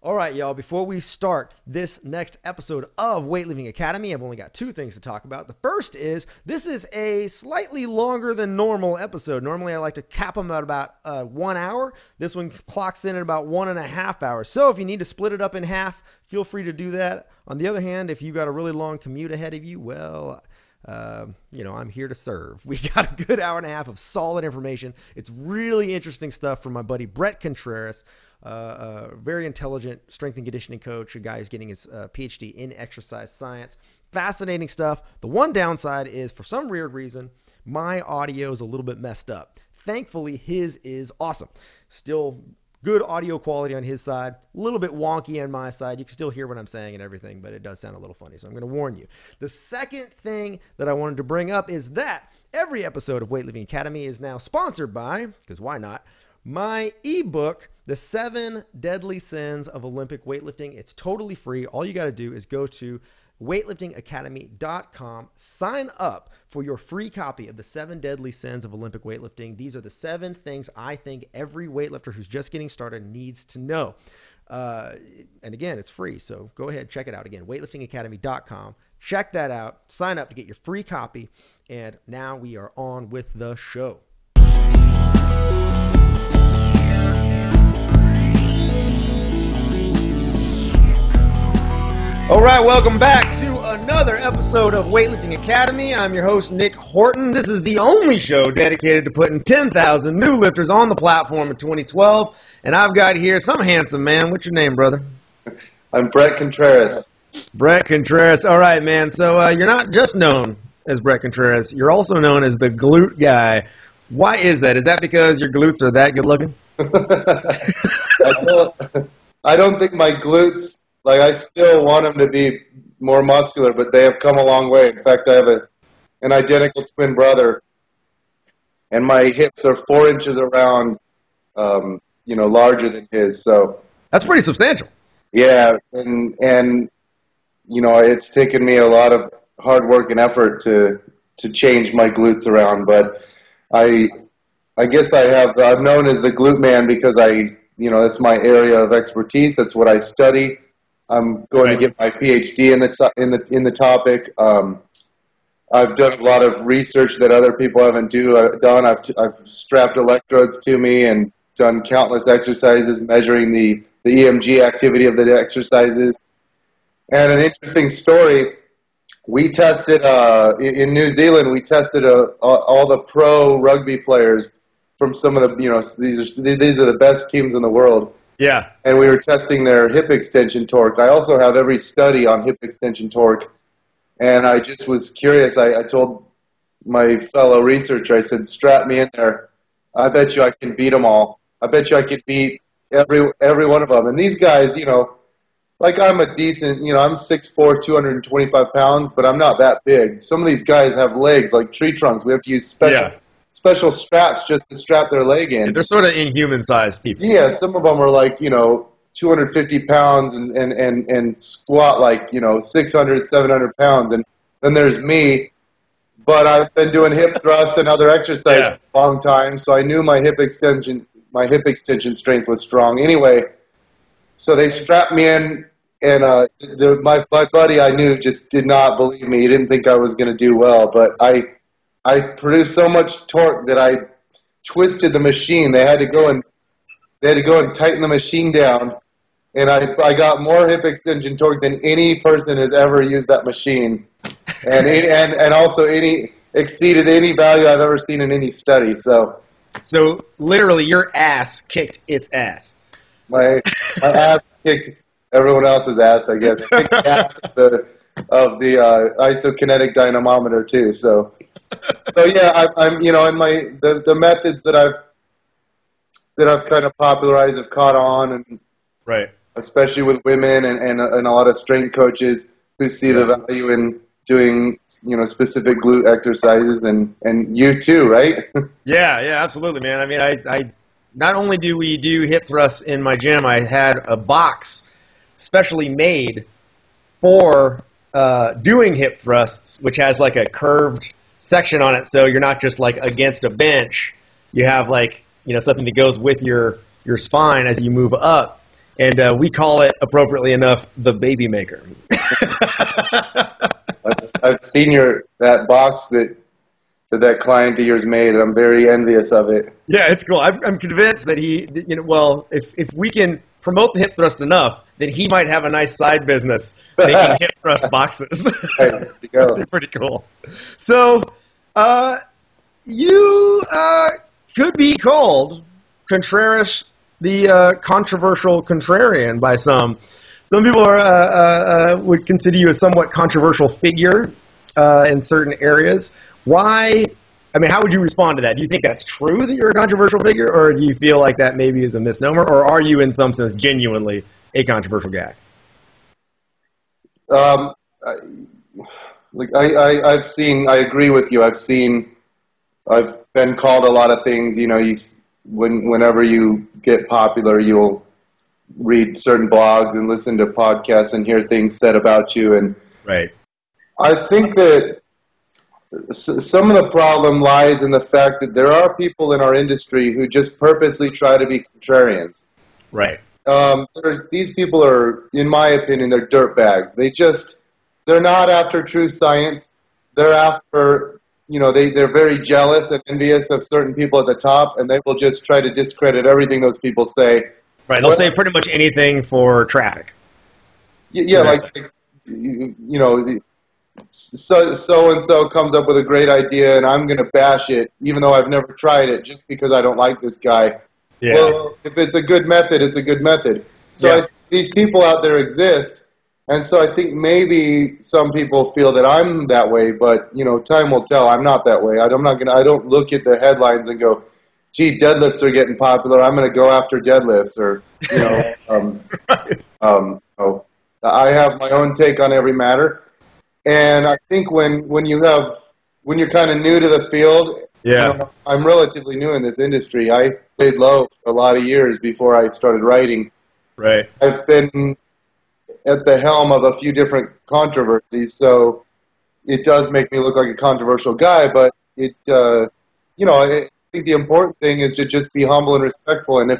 All right, y'all, before we start this next episode of Weightlifting Academy, I've only got two things to talk about. The first is this is a slightly longer than normal episode. Normally, I like to cap them at about 1 hour. This one clocks in at about 1.5 hours. So if you need to split it up in half, feel free to do that. On the other hand, if you got a really long commute ahead of you, well, I'm here to serve. We got a good hour and a half of solid information. It's really interesting stuff from my buddy Bret Contreras, a very intelligent strength and conditioning coach, a guy who's getting his PhD in exercise science. Fascinating stuff. The one downside is, for some weird reason, my audio is a little bit messed up. Thankfully, his is awesome. Still good audio quality on his side, a little bit wonky on my side. You can still hear what I'm saying and everything, but it does sound a little funny, so I'm going to warn you. The second thing that I wanted to bring up is that every episode of Weightlifting Academy is now sponsored by, because why not, my ebook, The 7 Deadly Sins of Olympic Weightlifting. It's totally free. All you got to do is go to weightliftingacademy.com, sign up for your free copy of the 7 Deadly Sins of Olympic Weightlifting. These are the 7 things I think every weightlifter who's just getting started needs to know. And again, it's free, so go ahead, check it out. Again, weightliftingacademy.com. Check that out. Sign up to get your free copy. And now we are on with the show. All right, welcome back to another episode of Weightlifting Academy. I'm your host, Nick Horton. This is the only show dedicated to putting 10,000 new lifters on the platform in 2012. And I've got here some handsome man. What's your name, brother? I'm Bret Contreras. Bret Contreras. All right, man. So you're not just known as Bret Contreras. You're also known as the Glute Guy. Why is that? Is that because your glutes are that good looking? I don't think my glutes... I still want them to be more muscular, but they have come a long way. In fact, I have an identical twin brother, and my hips are 4 inches around, larger than his. So that's pretty substantial. Yeah, and it's taken me a lot of hard work and effort to change my glutes around. But I guess I'm known as the glute man because that's my area of expertise. That's what I study. I'm going to get my PhD in the topic. I've done a lot of research that other people haven't done. I've strapped electrodes to me and done countless exercises measuring the EMG activity of the exercises. And an interesting story, we tested in New Zealand. We tested all the pro rugby players from some of the these are the best teams in the world. Yeah. And we were testing their hip extension torque. I also have every study on hip extension torque. And I just was curious. I told my fellow researcher, I said, strap me in there. I bet you I can beat them all. I bet you I could beat every one of them. And these guys, I'm a decent, I'm 6'4", 225 pounds, but I'm not that big. Some of these guys have legs like tree trunks. We have to use special straps just to strap their leg in. They're sort of inhuman-sized people. Yeah, some of them are 250 pounds and squat 600, 700 pounds. And then there's me, but I've been doing hip thrusts and other exercises for a long time, so I knew my hip extension strength was strong. Anyway, so they strapped me in, and my buddy I knew just did not believe me. He didn't think I was going to do well, but I produced so much torque that I twisted the machine. They had to go and tighten the machine down, and I got more hip extension torque than any person has ever used that machine, and also exceeded any value I've ever seen in any study. So literally, your ass kicked its ass. My ass kicked everyone else's ass, I guess. Kicked the ass of the isokinetic dynamometer too. So yeah, I'm in the methods that I've kind of popularized have caught on, and especially with women and a lot of strength coaches who see the value in doing specific glute exercises, and you too, right? Yeah, absolutely, man. I mean, I not only do we do hip thrusts in my gym, I had a box specially made for doing hip thrusts, which has like a curved section on it, so you're not just like against a bench. You have something that goes with your spine as you move up. And we call it, appropriately enough, the baby maker. I've seen that box that client of yours made, and I'm very envious of it. Yeah, it's cool. I'm convinced that if we can promote the hip thrust enough, then he might have a nice side business making hip thrust boxes. Right, there you go. They're pretty cool. So, you could be called Contreras, the controversial contrarian by some. Some people would consider you a somewhat controversial figure in certain areas. Why? I mean, how would you respond to that? Do you think that's true that you're a controversial figure, or do you feel like that maybe is a misnomer, or are you in some sense genuinely a controversial guy? I agree with you. I've been called a lot of things. You know, whenever you get popular, you'll read certain blogs and listen to podcasts and hear things said about you. And right. I think that some of the problem lies in the fact that there are people in our industry who just purposely try to be contrarians. Right. These people are, in my opinion, they're dirtbags. They're not after true science. They're after, they're very jealous and envious of certain people at the top, and they will just try to discredit everything those people say. Right. They'll say pretty much anything for traffic. Yeah, so-and-so comes up with a great idea, and I'm going to bash it, even though I've never tried it, just because I don't like this guy. Yeah. Well, if it's a good method, it's a good method. So these people out there exist, and so I think maybe some people feel that I'm that way, but, time will tell. I'm not that way. I don't look at the headlines and go, gee, deadlifts are getting popular, I'm going to go after deadlifts, or, I have my own take on every matter. And I think when you're kind of new to the field, I'm relatively new in this industry. I laid low for a lot of years before I started writing. Right. I've been at the helm of a few different controversies, so it does make me look like a controversial guy. But I think the important thing is to just be humble and respectful, and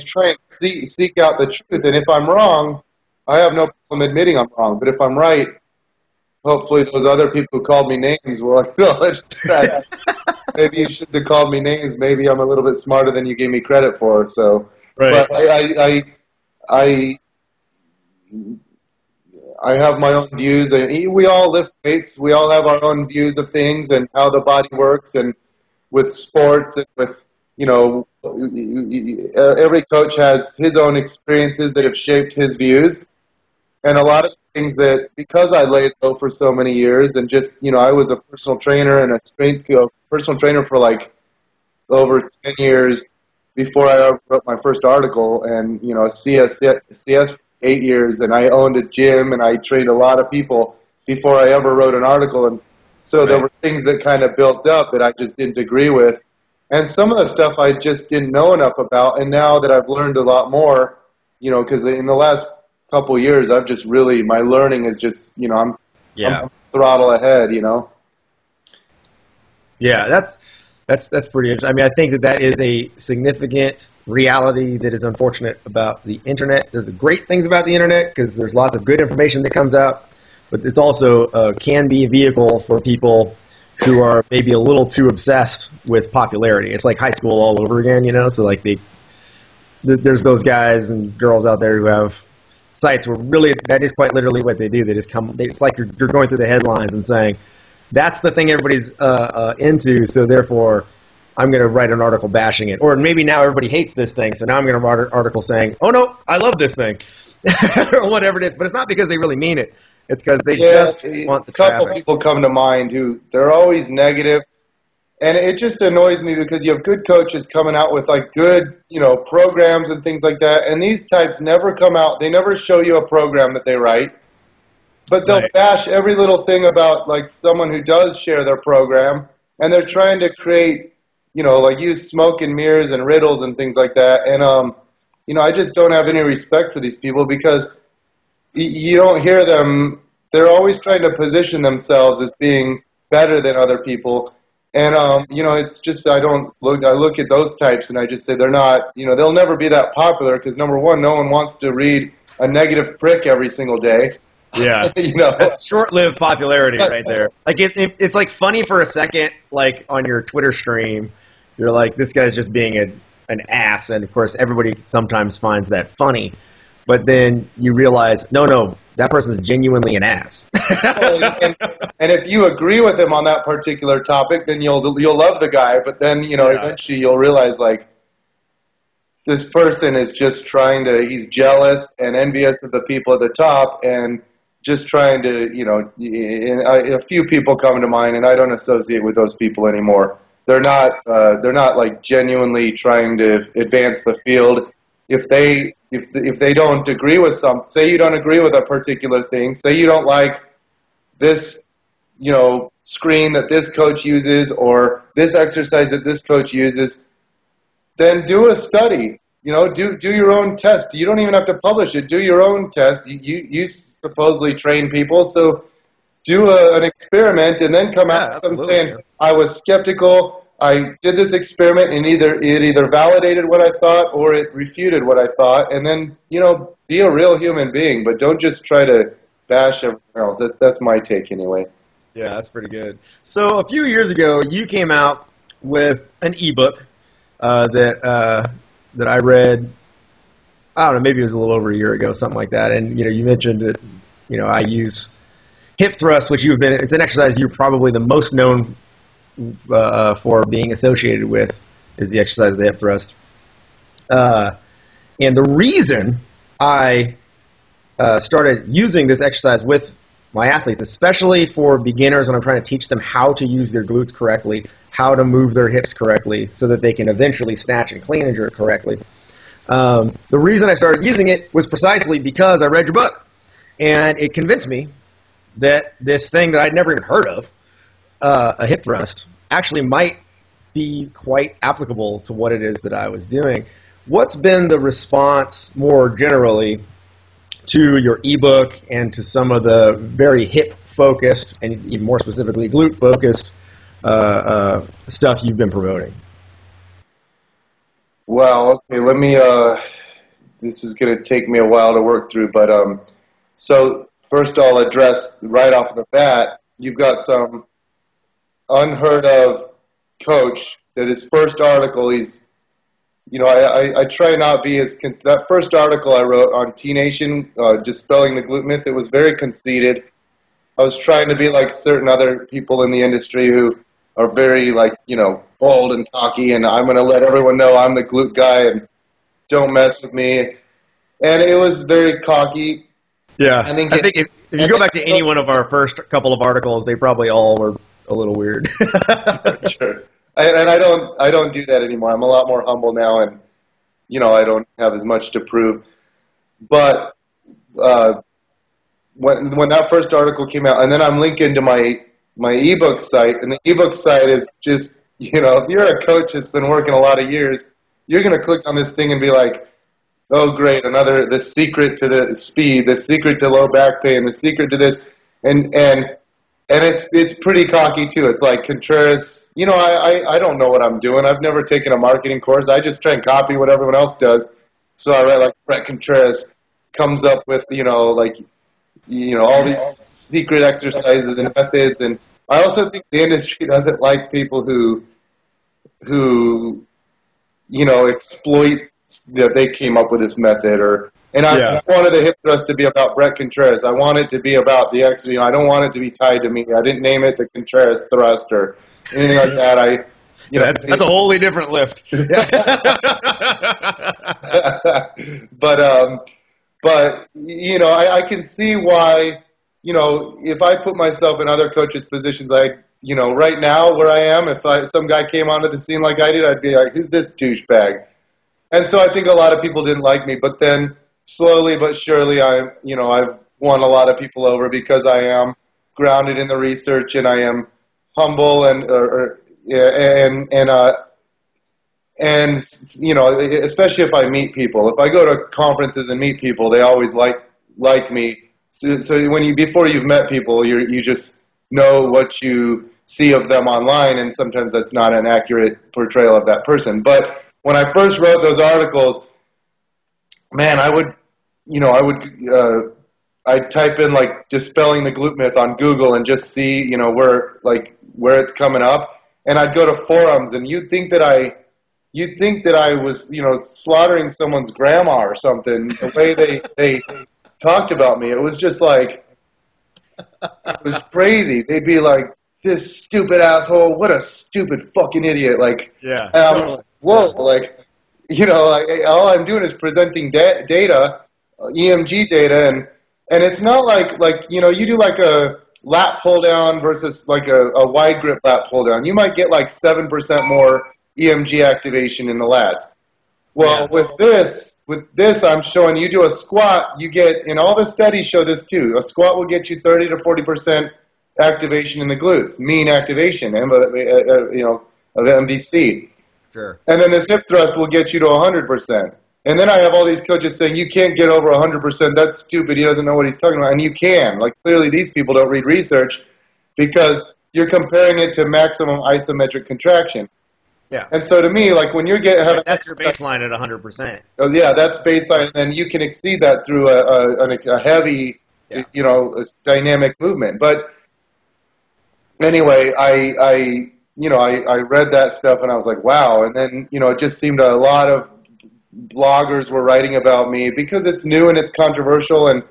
try and seek out the truth. And if I'm wrong, I have no problem admitting I'm wrong. But if I'm right, hopefully those other people who called me names will acknowledge that. Maybe you shouldn't have called me names. Maybe I'm a little bit smarter than you gave me credit for. So, right. But I have my own views, and we all lift weights. We all have our own views of things and how the body works, and with sports and with, every coach has his own experiences that have shaped his views. And a lot of things that, because I laid low for so many years, and just, I was a personal trainer and a personal trainer for like over 10 years before I ever wrote my first article, and, a CS for 8 years, and I owned a gym, and I trained a lot of people before I ever wrote an article. And so there were things that kind of built up that I just didn't agree with. And some of the stuff I just didn't know enough about. And now that I've learned a lot more, because in the last couple of years, I've just really, my learning is just, I'm throttle ahead, Yeah, that's pretty interesting. I mean, I think that is a significant reality that is unfortunate about the internet. There's great things about the internet because there's lots of good information that comes out, but it's also can be a vehicle for people who are maybe a little too obsessed with popularity. It's like high school all over again, So like there's those guys and girls out there who have sites where really that is quite literally what they do. They just it's like you're going through the headlines and saying, that's the thing everybody's into, so therefore I'm going to write an article bashing it. Or maybe now everybody hates this thing, so now I'm going to write an article saying, oh no, I love this thing, or whatever it is. But it's not because they really mean it. It's because they just want the traffic. A couple people come to mind who, they're always negative, and it just annoys me because you have good coaches coming out with like good, programs and things like that, and these types never come out. They never show you a program that they write. But they'll bash every little thing about like someone who does share their program, and they're trying to create, like use smoke and mirrors and riddles and things like that. And I just don't have any respect for these people because you don't hear them. They're always trying to position themselves as being better than other people, And it's just I look at those types and I just say they're not, they'll never be that popular because number one, no one wants to read a negative prick every single day. Yeah, that's short-lived popularity right there. Like it's like funny for a second, like on your Twitter stream, you're like, this guy's just being an ass, and of course everybody sometimes finds that funny, but then you realize, no, that person's genuinely an ass. and if you agree with him on that particular topic, then you'll love the guy, but then eventually you'll realize like this person is just he's jealous and envious of the people at the top and just trying to, a few people come to mind, and I don't associate with those people anymore. They're not like genuinely trying to advance the field. If they don't agree with say you don't agree with a particular thing, say you don't like this, screen that this coach uses or this exercise that this coach uses, then do a study. Do your own test. You don't even have to publish it. Do your own test. You supposedly train people, so do an experiment and then come out with something saying, I was skeptical, I did this experiment, and it either validated what I thought or it refuted what I thought, and then, be a real human being, but don't just try to bash everyone else. That's my take anyway. Yeah, that's pretty good. So a few years ago, you came out with an ebook that I read, I don't know, maybe it was a little over a year ago, something like that. And, you mentioned that, I use hip thrust, which it's an exercise you're probably the most known for being associated with, is the exercise of the hip thrust. And the reason I started using this exercise with my athletes, especially for beginners when I'm trying to teach them how to use their glutes correctly, how to move their hips correctly so that they can eventually snatch and clean and jerk correctly. The reason I started using it was precisely because I read your book, and it convinced me that this thing that I'd never even heard of, a hip thrust, actually might be quite applicable to what it is that I was doing. What's been the response more generally to your ebook and to some of the very hip-focused and even more specifically glute-focused stuff you've been promoting? Well, okay, let me, this is going to take me a while to work through, but so first I'll address right off the bat, you've got some unheard of coach that his first article, he's, I try not be that first article I wrote on T-Nation, dispelling the glute myth, it was very conceited. I was trying to be like certain other people in the industry who are very bold and cocky, and I'm going to let everyone know I'm the glute guy and don't mess with me. And it was very cocky. Yeah, I think if you go back to any one of our first couple of articles, they probably all were a little weird. Sure. And I don't do that anymore. I'm a lot more humble now, and I don't have as much to prove. But when that first article came out, and then I'm linking to my ebook site, and the ebook site is just if you're a coach that's been working a lot of years, you're going to click on this thing and be like, oh great, the secret to the speed, the secret to low back pain, the secret to this, and it's pretty cocky too. It's like Contreras, I don't know what I'm doing. I've never taken a marketing course. I just try and copy what everyone else does. So I write like Bret Contreras comes up with, all these secret exercises and methods. And I also think the industry doesn't like people who exploit that they came up with this method I wanted the hip thrust to be about Bret Contreras. I want it to be about the X. I don't want it to be tied to me. I didn't name it the Contreras thrust or anything like that. That's a wholly different lift. But I can see why. If I put myself in other coaches' positions, right now where I am, if some guy came onto the scene like I did, I'd be like, who's this douchebag? And so I think a lot of people didn't like me, but then slowly but surely I've won a lot of people over because I am grounded in the research and I am humble and especially if I meet people. If I go to conferences and meet people, they always like me. So before you've met people, you just know what you see of them online, and sometimes that's not an accurate portrayal of that person. But when I first wrote those articles, man, I'd type in like dispelling the glute myth on Google and just see, where it's coming up, and I'd go to forums, and you'd think that I was, slaughtering someone's grandma or something. The way they talked about me, it was just like, it was crazy. They'd be like, "This stupid asshole, what a stupid fucking idiot!" Like, Yeah. totally. Whoa, like, all I'm doing is presenting data, EMG data, and it's not like you do like a lat pull down versus like a wide grip lat pull down. You might get like 7% more EMG activation in the lats. Well, with this, I'm showing you do a squat, you get, and all the studies show this too, a squat will get you 30 to 40% activation in the glutes, mean activation, of MVC. Sure. And then this hip thrust will get you to 100%. And then I have all these coaches saying, you can't get over 100%, that's stupid, he doesn't know what he's talking about. And you can. Like, clearly these people don't read research because you're comparing it to maximum isometric contraction. Yeah. And so to me, like when you're having that's your baseline at 100%. Oh yeah, that's baseline, and then you can exceed that through a heavy, dynamic movement. But anyway, I read that stuff and I was like, wow. And then it just seemed a lot of bloggers were writing about me because it's new and it's controversial, and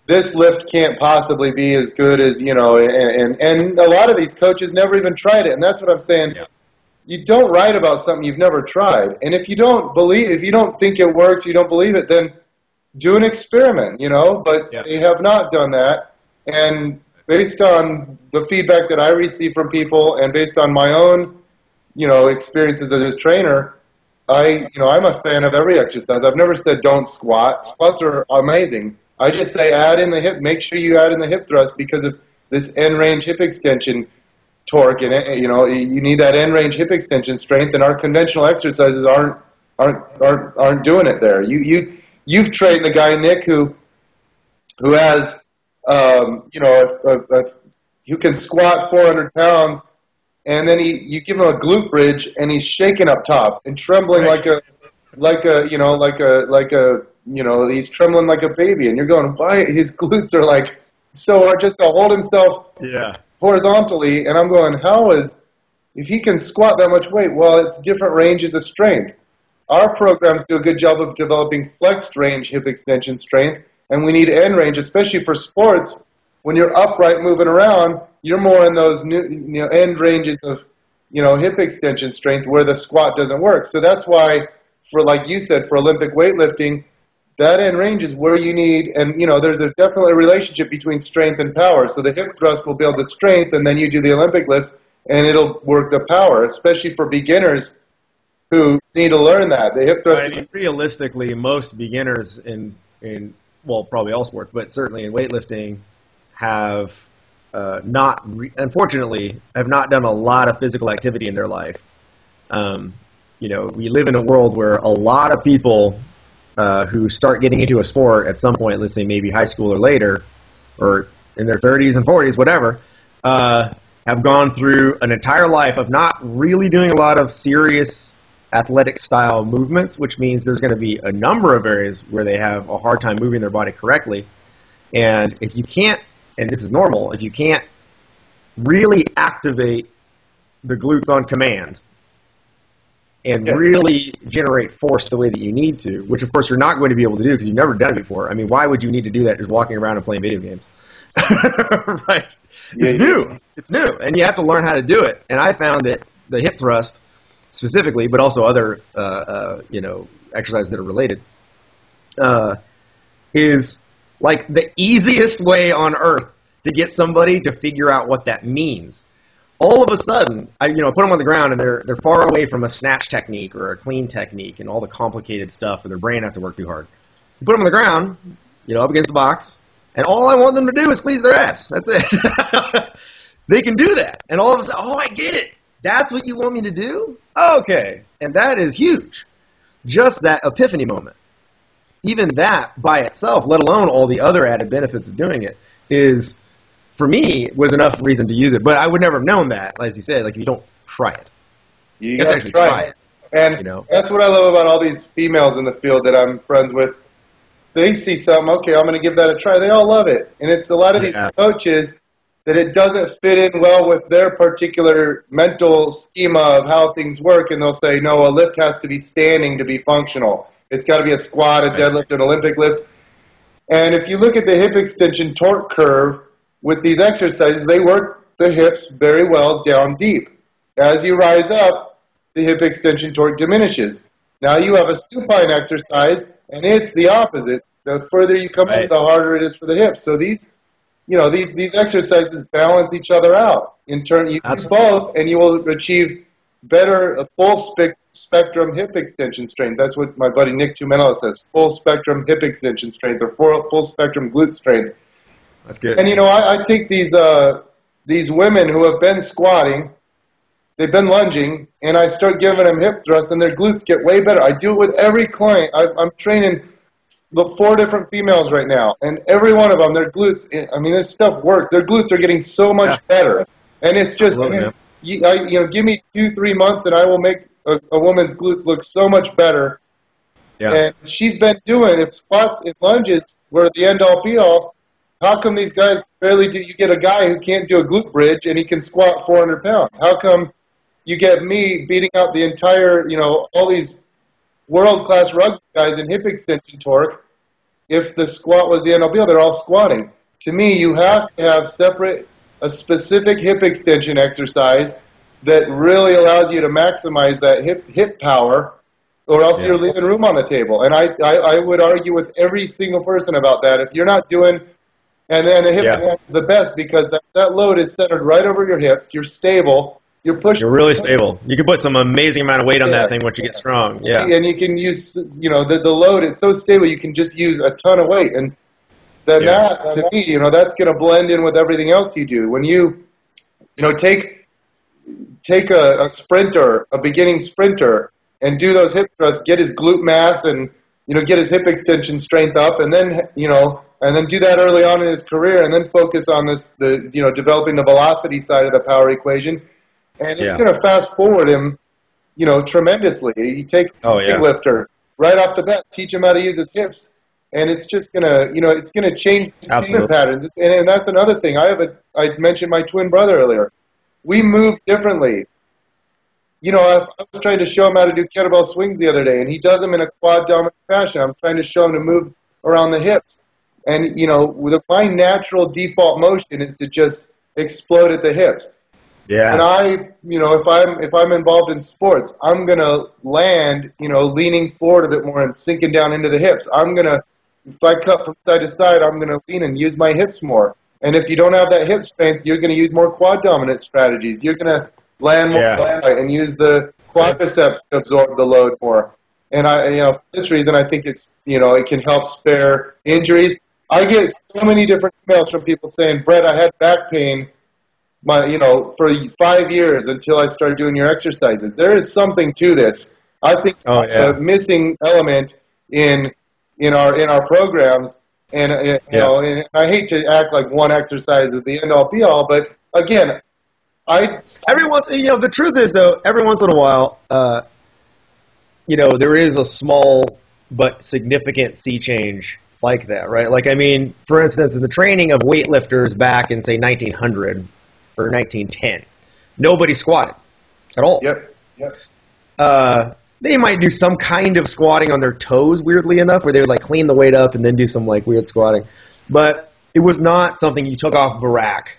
this lift can't possibly be as good as and a lot of these coaches never even tried it, and that's what I'm saying. Yeah. You don't write about something you've never tried. And if you don't think it works, you don't believe it, then do an experiment, But they have not done that. And based on the feedback that I receive from people and based on my own, experiences as a trainer, I'm a fan of every exercise. I've never said don't squat. Squats are amazing. I just say add in the hip. Make sure you add in the hip thrust because of this end range hip extension torque, and you need that end range hip extension strength, and our conventional exercises aren't doing it there. You've trained the guy Nick who has who can squat 400 pounds, and then you give him a glute bridge and he's shaking up top and trembling he's trembling like a baby, and you're going, why his glutes are like so hard just to hold himself horizontally, and I'm going, if he can squat that much weight? Well, it's different ranges of strength. Our programs do a good job of developing flexed range hip extension strength, and we need end range, especially for sports. When you're upright moving around, you're more in those new, end ranges of hip extension strength where the squat doesn't work. So that's why, for like you said, for Olympic weightlifting, that end range is where you need, and there's definitely a relationship between strength and power. So the hip thrust will build the strength, and then you do the Olympic lifts, and it'll work the power, especially for beginners who need to learn that. The hip thrust. Realistically, most beginners in probably all sports, but certainly in weightlifting, have unfortunately, have not done a lot of physical activity in their life. We live in a world where a lot of people who start getting into a sport at some point, let's say maybe high school or later, or in their 30s and 40s, whatever, have gone through an entire life of not really doing a lot of serious athletic style movements, which means there's going to be a number of areas where they have a hard time moving their body correctly. And if you can't, and this is normal, if you can't really activate the glutes on command and really generate force the way that you need to, which of course you're not going to be able to do because you've never done it before. I mean, why would you need to do that just walking around and playing video games? Right. It's new. It's new. And you have to learn how to do it. And I found that the hip thrust specifically, but also other, exercises that are related, is like the easiest way on earth to get somebody to figure out what that means. All of a sudden, I put them on the ground and they're far away from a snatch technique or a clean technique and all the complicated stuff, or their brain has to work too hard. You put them on the ground, up against the box, and all I want them to do is squeeze their ass. That's it. They can do that. And all of a sudden, oh, I get it. That's what you want me to do? Okay. And that is huge. Just that epiphany moment. Even that by itself, let alone all the other added benefits of doing it, is for me, was enough reason to use it. But I would never have known that, as you said, like if you don't try it. You have to actually try it. And that's what I love about all these females in the field that I'm friends with. They see something, okay, I'm going to give that a try. They all love it. And it's a lot of these coaches that it doesn't fit in well with their particular mental schema of how things work, and they'll say, no, a lift has to be standing to be functional. It's got to be a squat, a deadlift, an Olympic lift. And if you look at the hip extension torque curve with these exercises, they work the hips very well down deep. As you rise up, the hip extension torque diminishes. Now you have a supine exercise, and it's the opposite. The further you come up, the harder it is for the hips. So these exercises balance each other out. In turn, you do both, and you will achieve better full spectrum hip extension strength. That's what my buddy Nick Tumelo says: full spectrum hip extension strength, or full spectrum glute strength. That's good. And I take these women who have been squatting, they've been lunging, and I start giving them hip thrusts, and their glutes get way better. I do it with every client. I'm training the 4 different females right now, and every one of them, their glutes, I mean, this stuff works. Their glutes are getting so much better. And it's just, give me 2-3 months, and I will make a woman's glutes look so much better. Yeah. And she's been doing, if squats and lunges were the end-all, be-all, how come these guys barely do? You get a guy who can't do a glute bridge, and he can squat 400 pounds. How come you get me beating out the entire, all these world-class rugby guys in hip extension torque? If the squat was the end all be all, they're all squatting. To me, you have to have a specific hip extension exercise that really allows you to maximize that hip power, or else you're leaving room on the table. And I would argue with every single person about that. If you're not doing, and then the hip is the best, because that load is centered right over your hips. You're stable. You're pushing. You're really stable. You can put some amazing amount of weight on that thing once you get strong. Yeah. And you can use, the load. It's so stable. You can just use a ton of weight. And then that, to me, that's going to blend in with everything else you do. When you, take a sprinter, a beginning sprinter, and do those hip thrusts, get his glute mass and, get his hip extension strength up, and then, and then do that early on in his career, and then focus on developing the velocity side of the power equation. And it's going to fast forward him, tremendously. You take a big lifter right off the bat, teach him how to use his hips, and it's just going to, it's going to change movement patterns. And that's another thing. I mentioned my twin brother earlier. We move differently. I was trying to show him how to do kettlebell swings the other day, and he does them in a quad dominant fashion. I'm trying to show him to move around the hips. And, my natural default motion is to just explode at the hips. Yeah. And if I'm involved in sports, I'm going to land, leaning forward a bit more and sinking down into the hips. If I cut from side to side, I'm going to lean and use my hips more. And if you don't have that hip strength, you're going to use more quad dominant strategies. You're going to land more and use the quadriceps to absorb the load more. And for this reason, I think it's, it can help spare injuries. I get so many different emails from people saying, Bret, I had back pain for 5 years until I started doing your exercises. There is something to this. I think a missing element in our programs, and and I hate to act like one exercise is the end all be all, but again, the truth is though, every once in a while, there is a small but significant sea change like that, right? Like, for instance, in the training of weightlifters back in say 1900. Or 1910. Nobody squatted at all. Yep. They might do some kind of squatting on their toes, weirdly enough, where they would clean the weight up and then do some weird squatting. But it was not something you took off of a rack,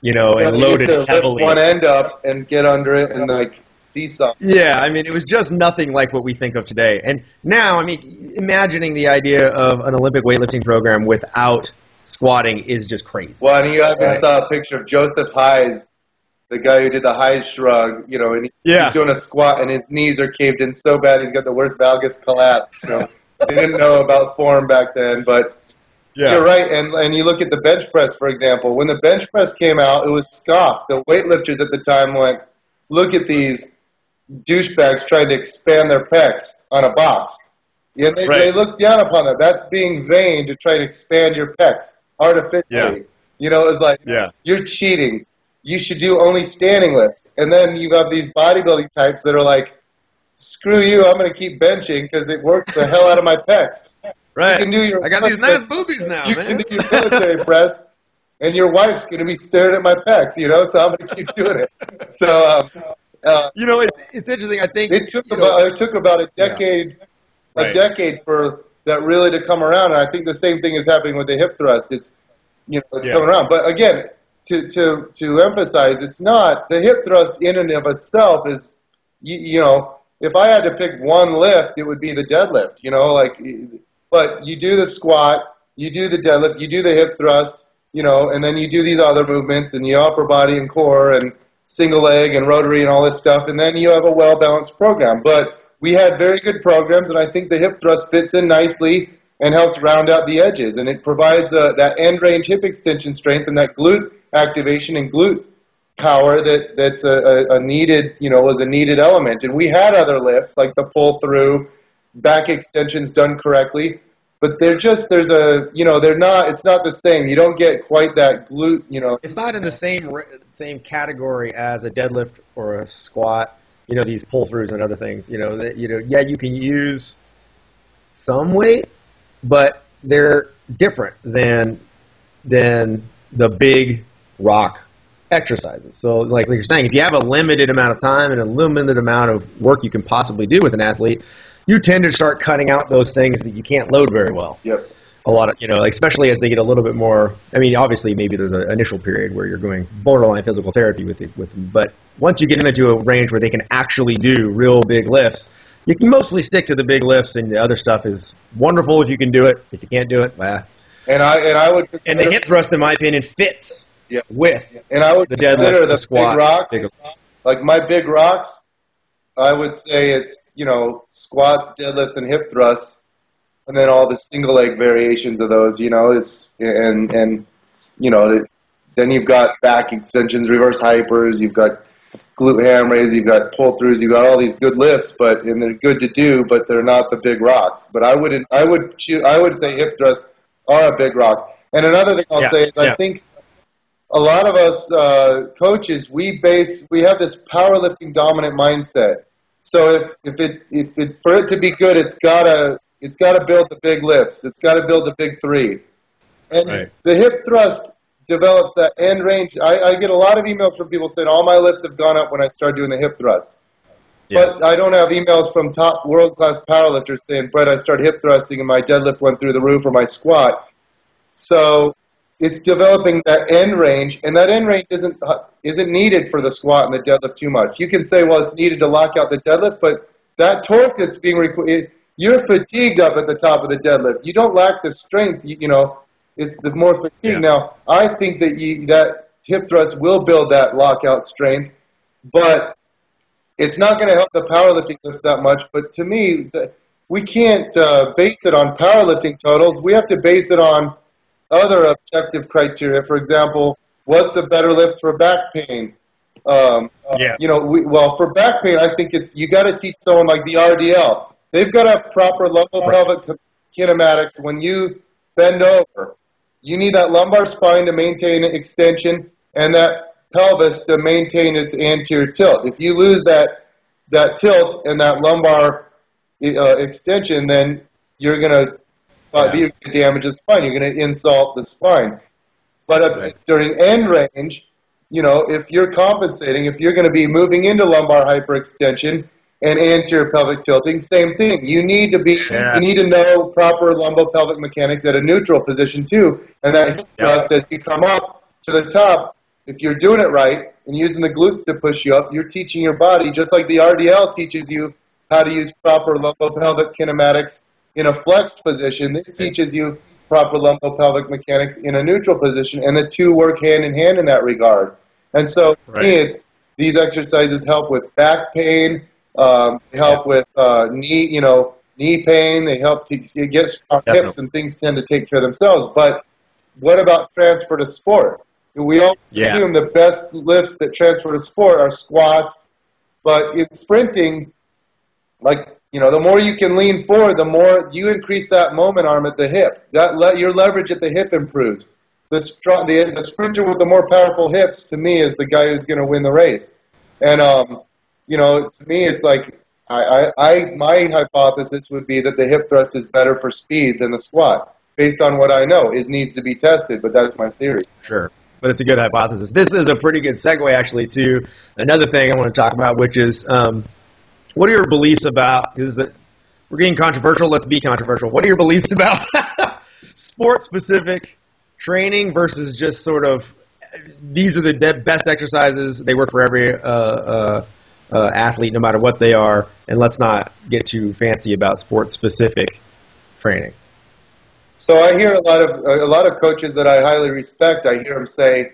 and loaded lift heavily. One end up and get under it and seesaw. Yeah, it was just nothing like what we think of today. And now, imagining the idea of an Olympic weightlifting program without squatting is just crazy. Well, and you even saw a picture of Joseph Hayes, the guy who did the Hayes shrug, and he's doing a squat and his knees are caved in so bad he's got the worst valgus collapse. They didn't know about form back then, but you're right. And you look at the bench press, for example. When the bench press came out, it was scoffed. The weightlifters at the time went, look at these douchebags trying to expand their pecs on a box. Yeah, they look down upon that. That's being vain to try to expand your pecs artificially. You know, it's like, Yeah. you're cheating. You should do only standing lifts. And then you have these bodybuilding types that are like, screw you, I'm going to keep benching because it works the hell out of my pecs. Right. You can do your I got these nice boobies now, you man. can do your military press, and your wife's going to be staring at my pecs, you know, so I'm going to keep doing it. So, You know, it's interesting. I think it took about a decade, Right. a decade for that really to come around, and I think the same thing is happening with the hip thrust. It's, you know, it's coming around. But again, to emphasize, it's not the hip thrust in and of itself is, you know, if I had to pick one lift, it would be the deadlift. You know, like, but you do the squat, you do the deadlift, you do the hip thrust, you know, and then you do these other movements and you upper body and core and single leg and rotary and all this stuff, and then you have a well-balanced program. But we had very good programs, and I think the hip thrust fits in nicely and helps round out the edges, and it provides that end range hip extension strength and that glute activation and glute power that's a needed, you know, was a needed element. And we had other lifts like the pull through, back extensions done correctly, but it's not the same. You don't get quite that glute, you know. It's not in the same category as a deadlift or a squat. You know, these pull throughs and other things. You know, yeah, you can use some weight, but they're different than the big rock exercises. So, like you're saying, if you have a limited amount of time and a limited amount of work you can possibly do with an athlete, you tend to start cutting out those things that you can't load very well. Yep. A lot of, you know, especially as they get a little bit more, I mean, obviously maybe there's an initial period where you're going borderline physical therapy with them, but once you get them into a range where they can actually do real big lifts, you can mostly stick to the big lifts, and the other stuff is wonderful if you can do it. If you can't do it, well. And I would. And the hip thrust, in my opinion, fits with and I would the consider deadlift, the squat, big rocks, like my big rocks. I would say it's, you know, squats, deadlifts, and hip thrusts, and then all the single leg variations of those. You know, it's and you know, then you've got back extensions, reverse hypers, you've got glute ham raises, you've got pull throughs, you've got all these good lifts, and they're good to do, but they're not the big rocks. But I would say hip thrusts are a big rock. And another thing I'll say is I think a lot of us coaches, we have this powerlifting dominant mindset. So if for it to be good, it's gotta build the big lifts. It's gotta build the big three. And the hip thrust develops that end range. I get a lot of emails from people saying all my lifts have gone up when I start doing the hip thrust. But I don't have emails from top world-class powerlifters saying, Bret, I started hip thrusting and my deadlift went through the roof or my squat. So it's developing that end range, and that end range isn't needed for the squat and the deadlift too much. You can say, well, it's needed to lock out the deadlift, but that torque that's being required, you're fatigued up at the top of the deadlift. You don't lack the strength, you know, it's the more fatigue. Now, I think that that hip thrust will build that lockout strength, but it's not going to help the powerlifting lifts that much. But to me, we can't base it on powerlifting totals. We have to base it on other objective criteria. For example, what's a better lift for back pain? You know, for back pain, I think you got to teach someone like the RDL. They've got to have proper lumbar-pelvic kinematics. When you bend over, you need that lumbar spine to maintain extension and that pelvis to maintain its anterior tilt. If you lose that tilt and that lumbar extension, then you're going to damage the spine. You're going to insult the spine. But during end range, you know, if you're compensating, if you're going to be moving into lumbar hyperextension and anterior pelvic tilting, same thing. You need to know proper lumbo-pelvic mechanics at a neutral position too. And that hip thrust, as you come up to the top, if you're doing it right and using the glutes to push you up, you're teaching your body, just like the RDL teaches you how to use proper lumbo-pelvic kinematics in a flexed position. This teaches you proper lumbo-pelvic mechanics in a neutral position, and the two work hand in hand in that regard. And so, for me, these exercises help with back pain, help with knee pain. They help to get strong hips, and things tend to take care of themselves. But what about transfer to sport? We all assume the best lifts that transfer to sport are squats, but in sprinting, like, you know, the more you can lean forward, the more you increase that moment arm at the hip. Your leverage at the hip improves. the sprinter with the more powerful hips, to me, is the guy who's going to win the race. And to me, it's like my hypothesis would be that the hip thrust is better for speed than the squat, based on what I know. It needs to be tested, but that's my theory. Sure. But it's a good hypothesis. This is a pretty good segue, actually, to another thing I want to talk about, which is what are your beliefs about, because we're getting controversial, let's be controversial. What are your beliefs about sport-specific training versus just sort of, these are the best exercises, they work for every athlete, no matter what they are, and let's not get too fancy about sport-specific training? So I hear a lot of coaches that I highly respect. I hear them say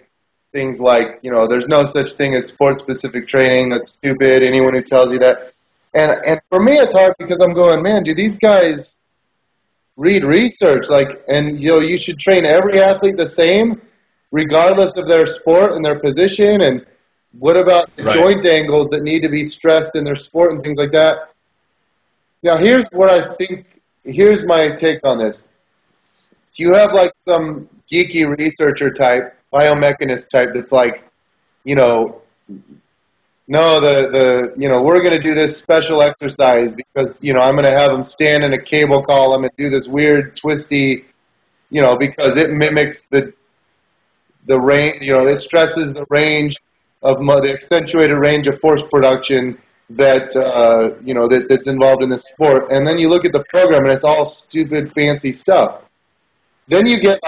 things like, there's no such thing as sport-specific training. That's stupid. Anyone who tells you that, and for me, it's hard because I'm going, man, do these guys read research? And you should train every athlete the same, regardless of their sport and their position. And what about the joint angles that need to be stressed in their sport and things like that? Now, here's my take on this. You have some geeky researcher type, biomechanist type that's like, no, we're going to do this special exercise because, I'm going to have them stand in a cable column and do this weird twisty, because it mimics the range, it stresses the range of the accentuated range of force production that, that's involved in this sport. And then you look at the program and it's all stupid, fancy stuff. Then you get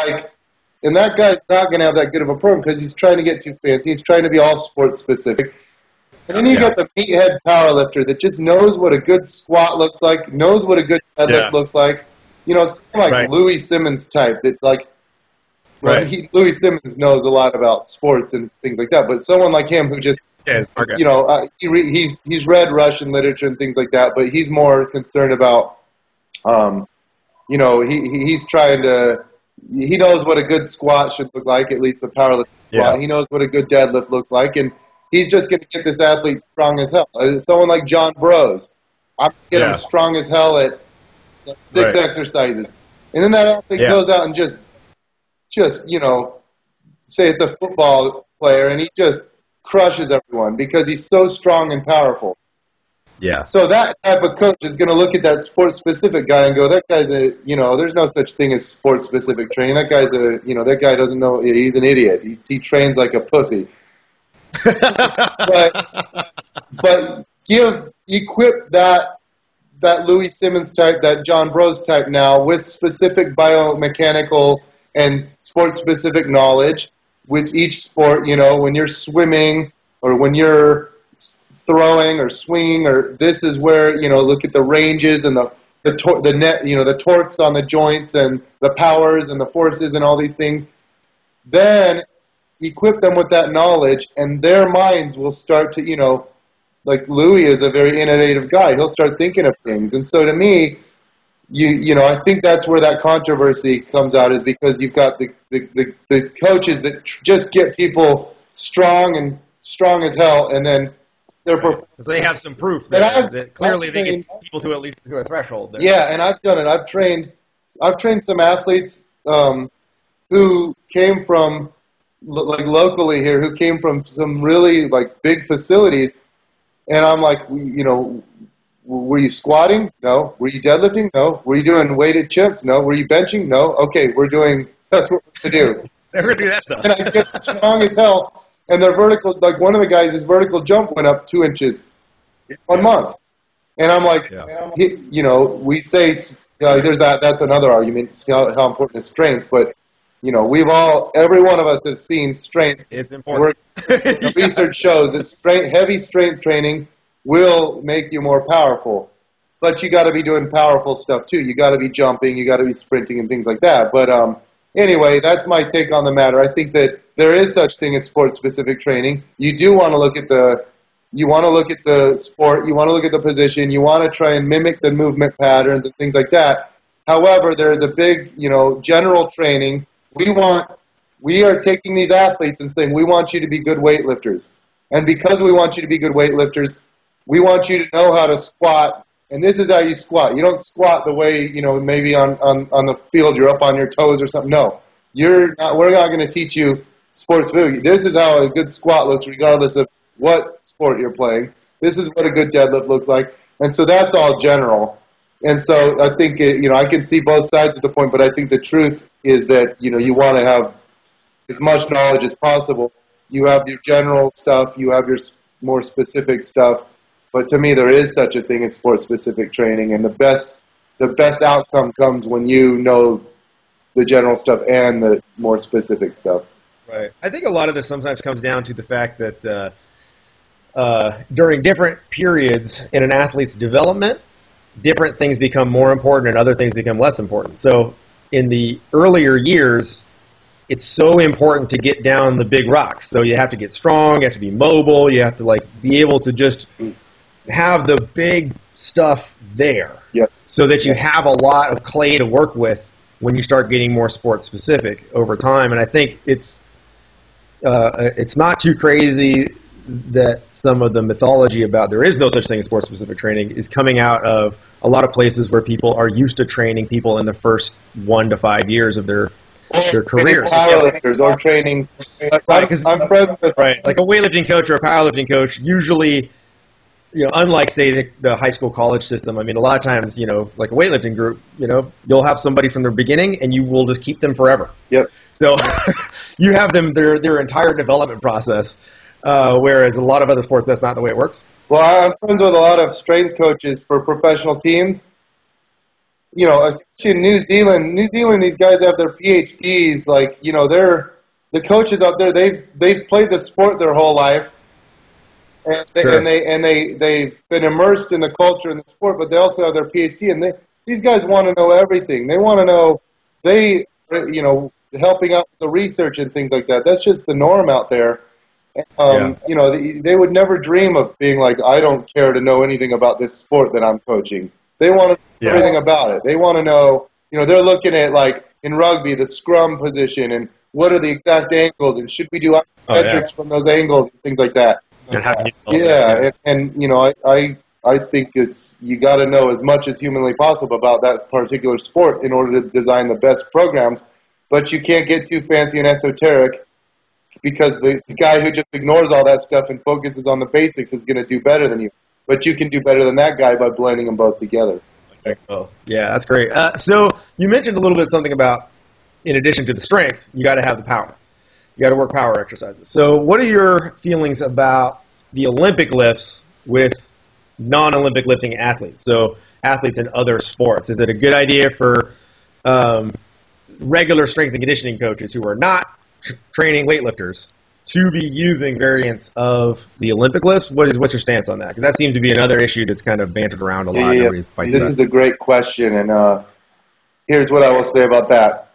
and that guy's not going to have that good of a program because he's trying to get too fancy. He's trying to be all sports specific. And then you get the meathead powerlifter that just knows what a good squat looks like, knows what a good deadlift looks like. Louis Simmons type that Louis Simmons knows a lot about sports and things like that. But someone like him who just, he's read Russian literature and things like that, but he's more concerned about, he's trying to. He knows what a good squat should look like, at least the powerlifting squat. He knows what a good deadlift looks like, and he's just going to get this athlete strong as hell. Someone like John Bros, I'm going to get him strong as hell at 6 exercises. And then that athlete goes out and just say it's a football player, and he just crushes everyone because he's so strong and powerful. Yeah. So that type of coach is going to look at that sport-specific guy and go, that guy's there's no such thing as sport-specific training. That guy's that guy doesn't know, he's an idiot. He trains like a pussy. but equip that Louis Simmons type, that John Bros type now with specific biomechanical and sport-specific knowledge with each sport, when you're swimming or when you're throwing or swinging, or this is where look at the ranges and the torques on the joints and the powers and the forces and all these things. Then equip them with that knowledge, and their minds will start to like Louis is a very innovative guy. He'll start thinking of things, and so to me, I think that's where that controversy comes out, is because you've got the coaches that just get people strong as hell, and then so they have some proof that clearly they get people to at least to a threshold there. Yeah, and I've done it. I've trained some athletes who came from locally here, who came from some really big facilities, and I'm like, were you squatting? No. Were you deadlifting? No. Were you doing weighted chips? No. Were you benching? No. Okay, that's what we're going to do. They're going to do that stuff. And I get strong as hell. And their vertical, one of the guys, his vertical jump went up 2 inches in 1 month. And I'm like, we say, that's another argument, how important is strength. But, every one of us has seen strength. It's important. The research shows that heavy strength training will make you more powerful. But you got to be doing powerful stuff too. You got to be jumping, you got to be sprinting and things like that. But anyway, that's my take on the matter. I think that there is such thing as sport-specific training. You do want to look at the sport, you want to look at the position, you want to try and mimic the movement patterns and things like that. However, there is a big, general training. We are taking these athletes and saying, we want you to be good weightlifters. And because we want you to be good weightlifters, we want you to know how to squat. And this is how you squat. You don't squat the way, maybe on the field you're up on your toes or something. No. we're not going to teach you sports food. This is how a good squat looks regardless of what sport you're playing. This is what a good deadlift looks like. And so that's all general. And so I think, I can see both sides of the point, but I think the truth is that, you want to have as much knowledge as possible. You have your general stuff, you have your more specific stuff, but to me there is such a thing as sport-specific training, and the best outcome comes when you know the general stuff and the more specific stuff. Right. I think a lot of this sometimes comes down to the fact that during different periods in an athlete's development, different things become more important and other things become less important. So in the earlier years, it's so important to get down the big rocks. So you have to get strong, you have to be mobile, you have to be able to just have the big stuff there. Yep. So that you have a lot of clay to work with when you start getting more sport specific over time. And I think it's not too crazy that some of the mythology about there is no such thing as sport specific training is coming out of a lot of places where people are used to training people in the first 1 to 5 years of their careers. Powerlifters or training. I'm friends with like a weightlifting coach or a powerlifting coach usually, unlike say the high school college system. I mean, a lot of times, like a weightlifting group, you'll have somebody from the beginning and you will just keep them forever. Yes. So you have them their entire development process, whereas a lot of other sports that's not the way it works. Well, I'm friends with a lot of strength coaches for professional teams. Especially in New Zealand, these guys have their PhDs. They're the coaches out there. They've played the sport their whole life, and they've been immersed in the culture and the sport. But they also have their PhD, and these guys want to know everything. They want to know. Helping out with the research and things like that. That's just the norm out there. They would never dream of being like, I don't care to know anything about this sport that I'm coaching. They want to know everything about it. They want to know, they're looking at, like, in rugby, the scrum position, and what are the exact angles, and should we do isometrics from those angles, and things like that. And how can you I think you got to know as much as humanly possible about that particular sport in order to design the best programs, but you can't get too fancy and esoteric, because the guy who just ignores all that stuff and focuses on the basics is going to do better than you. But you can do better than that guy by blending them both together. Oh, yeah, that's great. So you mentioned a little bit something about, in addition to the strength, you got to have the power. You got to work power exercises. So what are your feelings about the Olympic lifts with non-Olympic lifting athletes? So athletes in other sports. Is it a good idea for regular strength and conditioning coaches who are not training weightlifters to be using variants of the Olympic lifts? What's your stance on that? Because that seems to be another issue that's kind of bantered around a lot. This is a great question, and here's what I will say about that.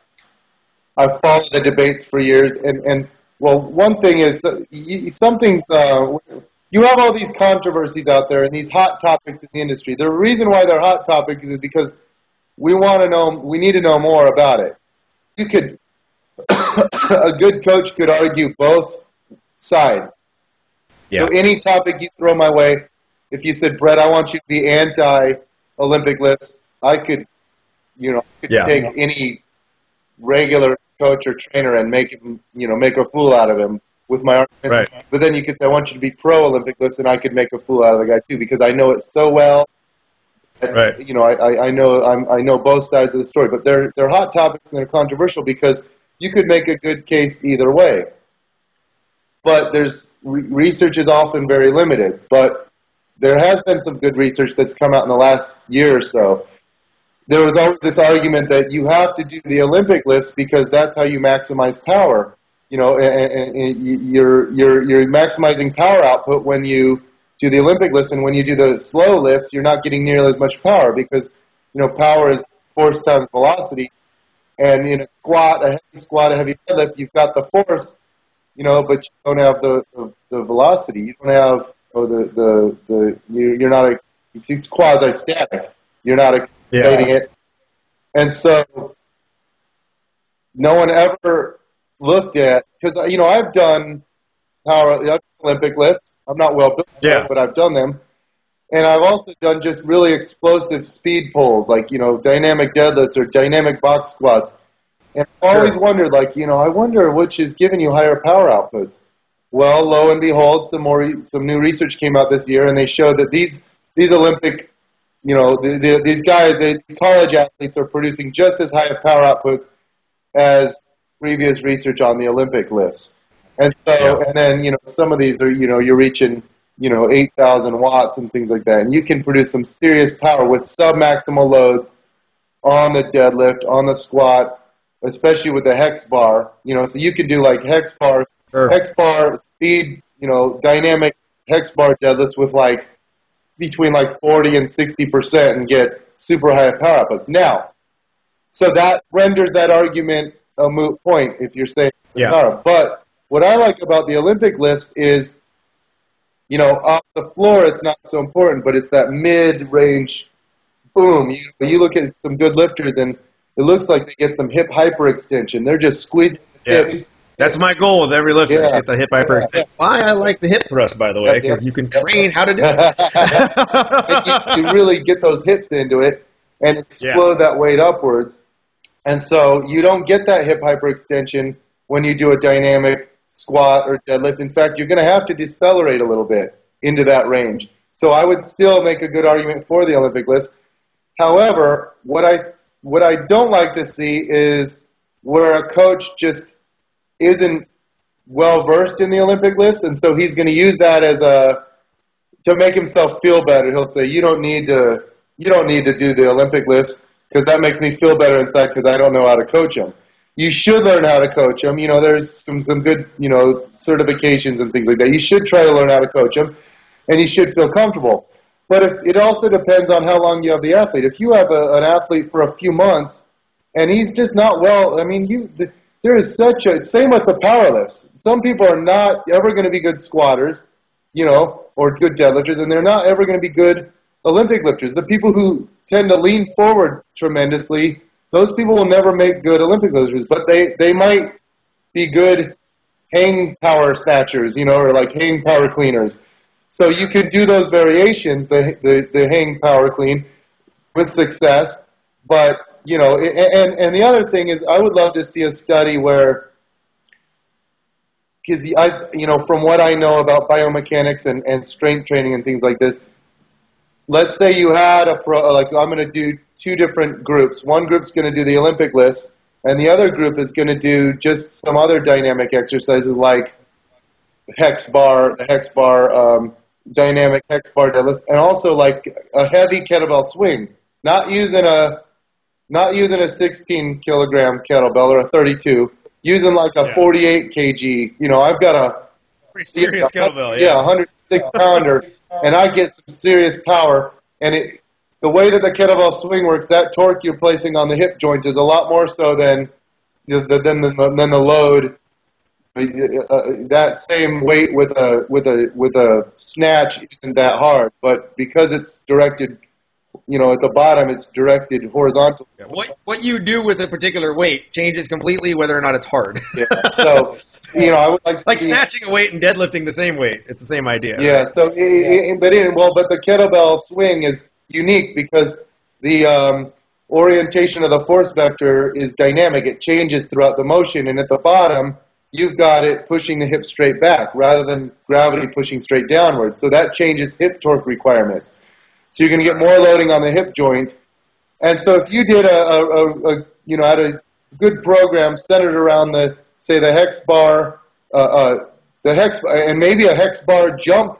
I've followed the debates for years, and one thing is, you have all these controversies out there and these hot topics in the industry. The reason why they're hot topics is because we need to know more about it. A good coach could argue both sides. Yeah. So any topic you throw my way, if you said, Bret, I want you to be anti-Olympic lifts, I could take any regular coach or trainer and make a fool out of him with my arguments. Right. But then you could say, I want you to be pro-Olympic lifts, and I could make a fool out of the guy too, because I know it so well. Right. I know both sides of the story, but they're hot topics and they're controversial because you could make a good case either way. But research is often very limited. But there has been some good research that's come out in the last year or so. There was always this argument that you have to do the Olympic lifts because that's how you maximize power. And you're maximizing power output when you do the Olympic lifts, and when you do the slow lifts, you're not getting nearly as much power because power is force times velocity. And in a heavy deadlift, you've got the force, but you don't have the velocity. You don't have you're not it's quasi-static. You're not accumulating it. And so no one ever looked at, because I've done Olympic lifts. I'm not well built, but I've done them. And I've also done just really explosive speed pulls, like, dynamic deadlifts or dynamic box squats. And I've always wondered, like, I wonder which is giving you higher power outputs. Well, lo and behold, some new research came out this year, and they showed that these Olympic, these guys, the college athletes are producing just as high of power outputs as previous research on the Olympic lifts. And so, and then, some of these are, you're reaching, 8,000 watts and things like that. And you can produce some serious power with sub-maximal loads on the deadlift, on the squat, especially with the hex bar. So you can do like hex bar speed, dynamic hex bar deadlifts with like between like 40 and 60% and get super high power outputs. Now, so that renders that argument a moot point if you're saying power. But what I like about the Olympic lifts is, off the floor it's not so important, but it's that mid-range boom. You look at some good lifters and it looks like they get some hip hyperextension. They're just squeezing the hips. That's my goal with every lifter, get the hip hyperextension. Why I like the hip thrust, by the way, because you can train how to do it. You really get those hips into it and explode that weight upwards. And so you don't get that hip hyperextension when you do a dynamic squat or deadlift. In fact, you're going to have to decelerate a little bit into that range. So I would still make a good argument for the Olympic lifts. However, what I don't like to see is where a coach just isn't well versed in the Olympic lifts, and so he's going to use that as to make himself feel better. He'll say, "You don't need to do the Olympic lifts because that makes me feel better inside because I don't know how to coach them." You should learn how to coach them. There's some good certifications and things like that. You should try to learn how to coach them, and you should feel comfortable. But it also depends on how long you have the athlete. If you have an athlete for a few months and he's just not well, there is same with the power lifts. Some people are not ever going to be good squatters, or good deadlifters, and they're not ever going to be good Olympic lifters. The people who tend to lean forward tremendously, those people will never make good Olympic lifters, but they might be good hang power snatchers, or like hang power cleaners. So you could do those variations, the hang power clean, with success. But, and the other thing is I would love to see a study where, because from what I know about biomechanics and strength training and things like this, let's say you had I'm going to do two different groups. One group's going to do the Olympic lifts, and the other group is going to do just some other dynamic exercises like the hex bar, dynamic hex bar deadlifts, and also like a heavy kettlebell swing. Not using a 16 kilogram kettlebell or a 32, using like a 48 kg. I've got a pretty serious kettlebell. 106 pounder, and I get some serious power. And the way that the kettlebell swing works, that torque you're placing on the hip joint is a lot more so than the load. That same weight with a snatch isn't that hard, but because it's directed, at the bottom it's directed horizontal. What you do with a particular weight changes completely whether or not it's hard. So I would like snatching a weight and deadlifting the same weight. It's the same idea. Yeah. Right? So but the kettlebell swing is unique because the orientation of the force vector is dynamic. It changes throughout the motion, and at the bottom you've got it pushing the hip straight back rather than gravity pushing straight downwards. So that changes hip torque requirements. So you're going to get more loading on the hip joint. And so if you did had a good program centered around the hex bar, and maybe a hex bar jump,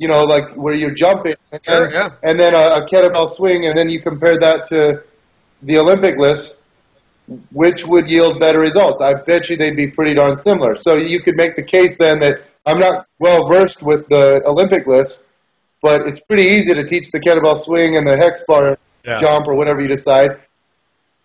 like where you're jumping, and then a kettlebell swing, and then you compare that to the Olympic lifts, which would yield better results? I bet you they'd be pretty darn similar. So you could make the case then that I'm not well versed with the Olympic lifts, but it's pretty easy to teach the kettlebell swing and the hex bar jump or whatever you decide.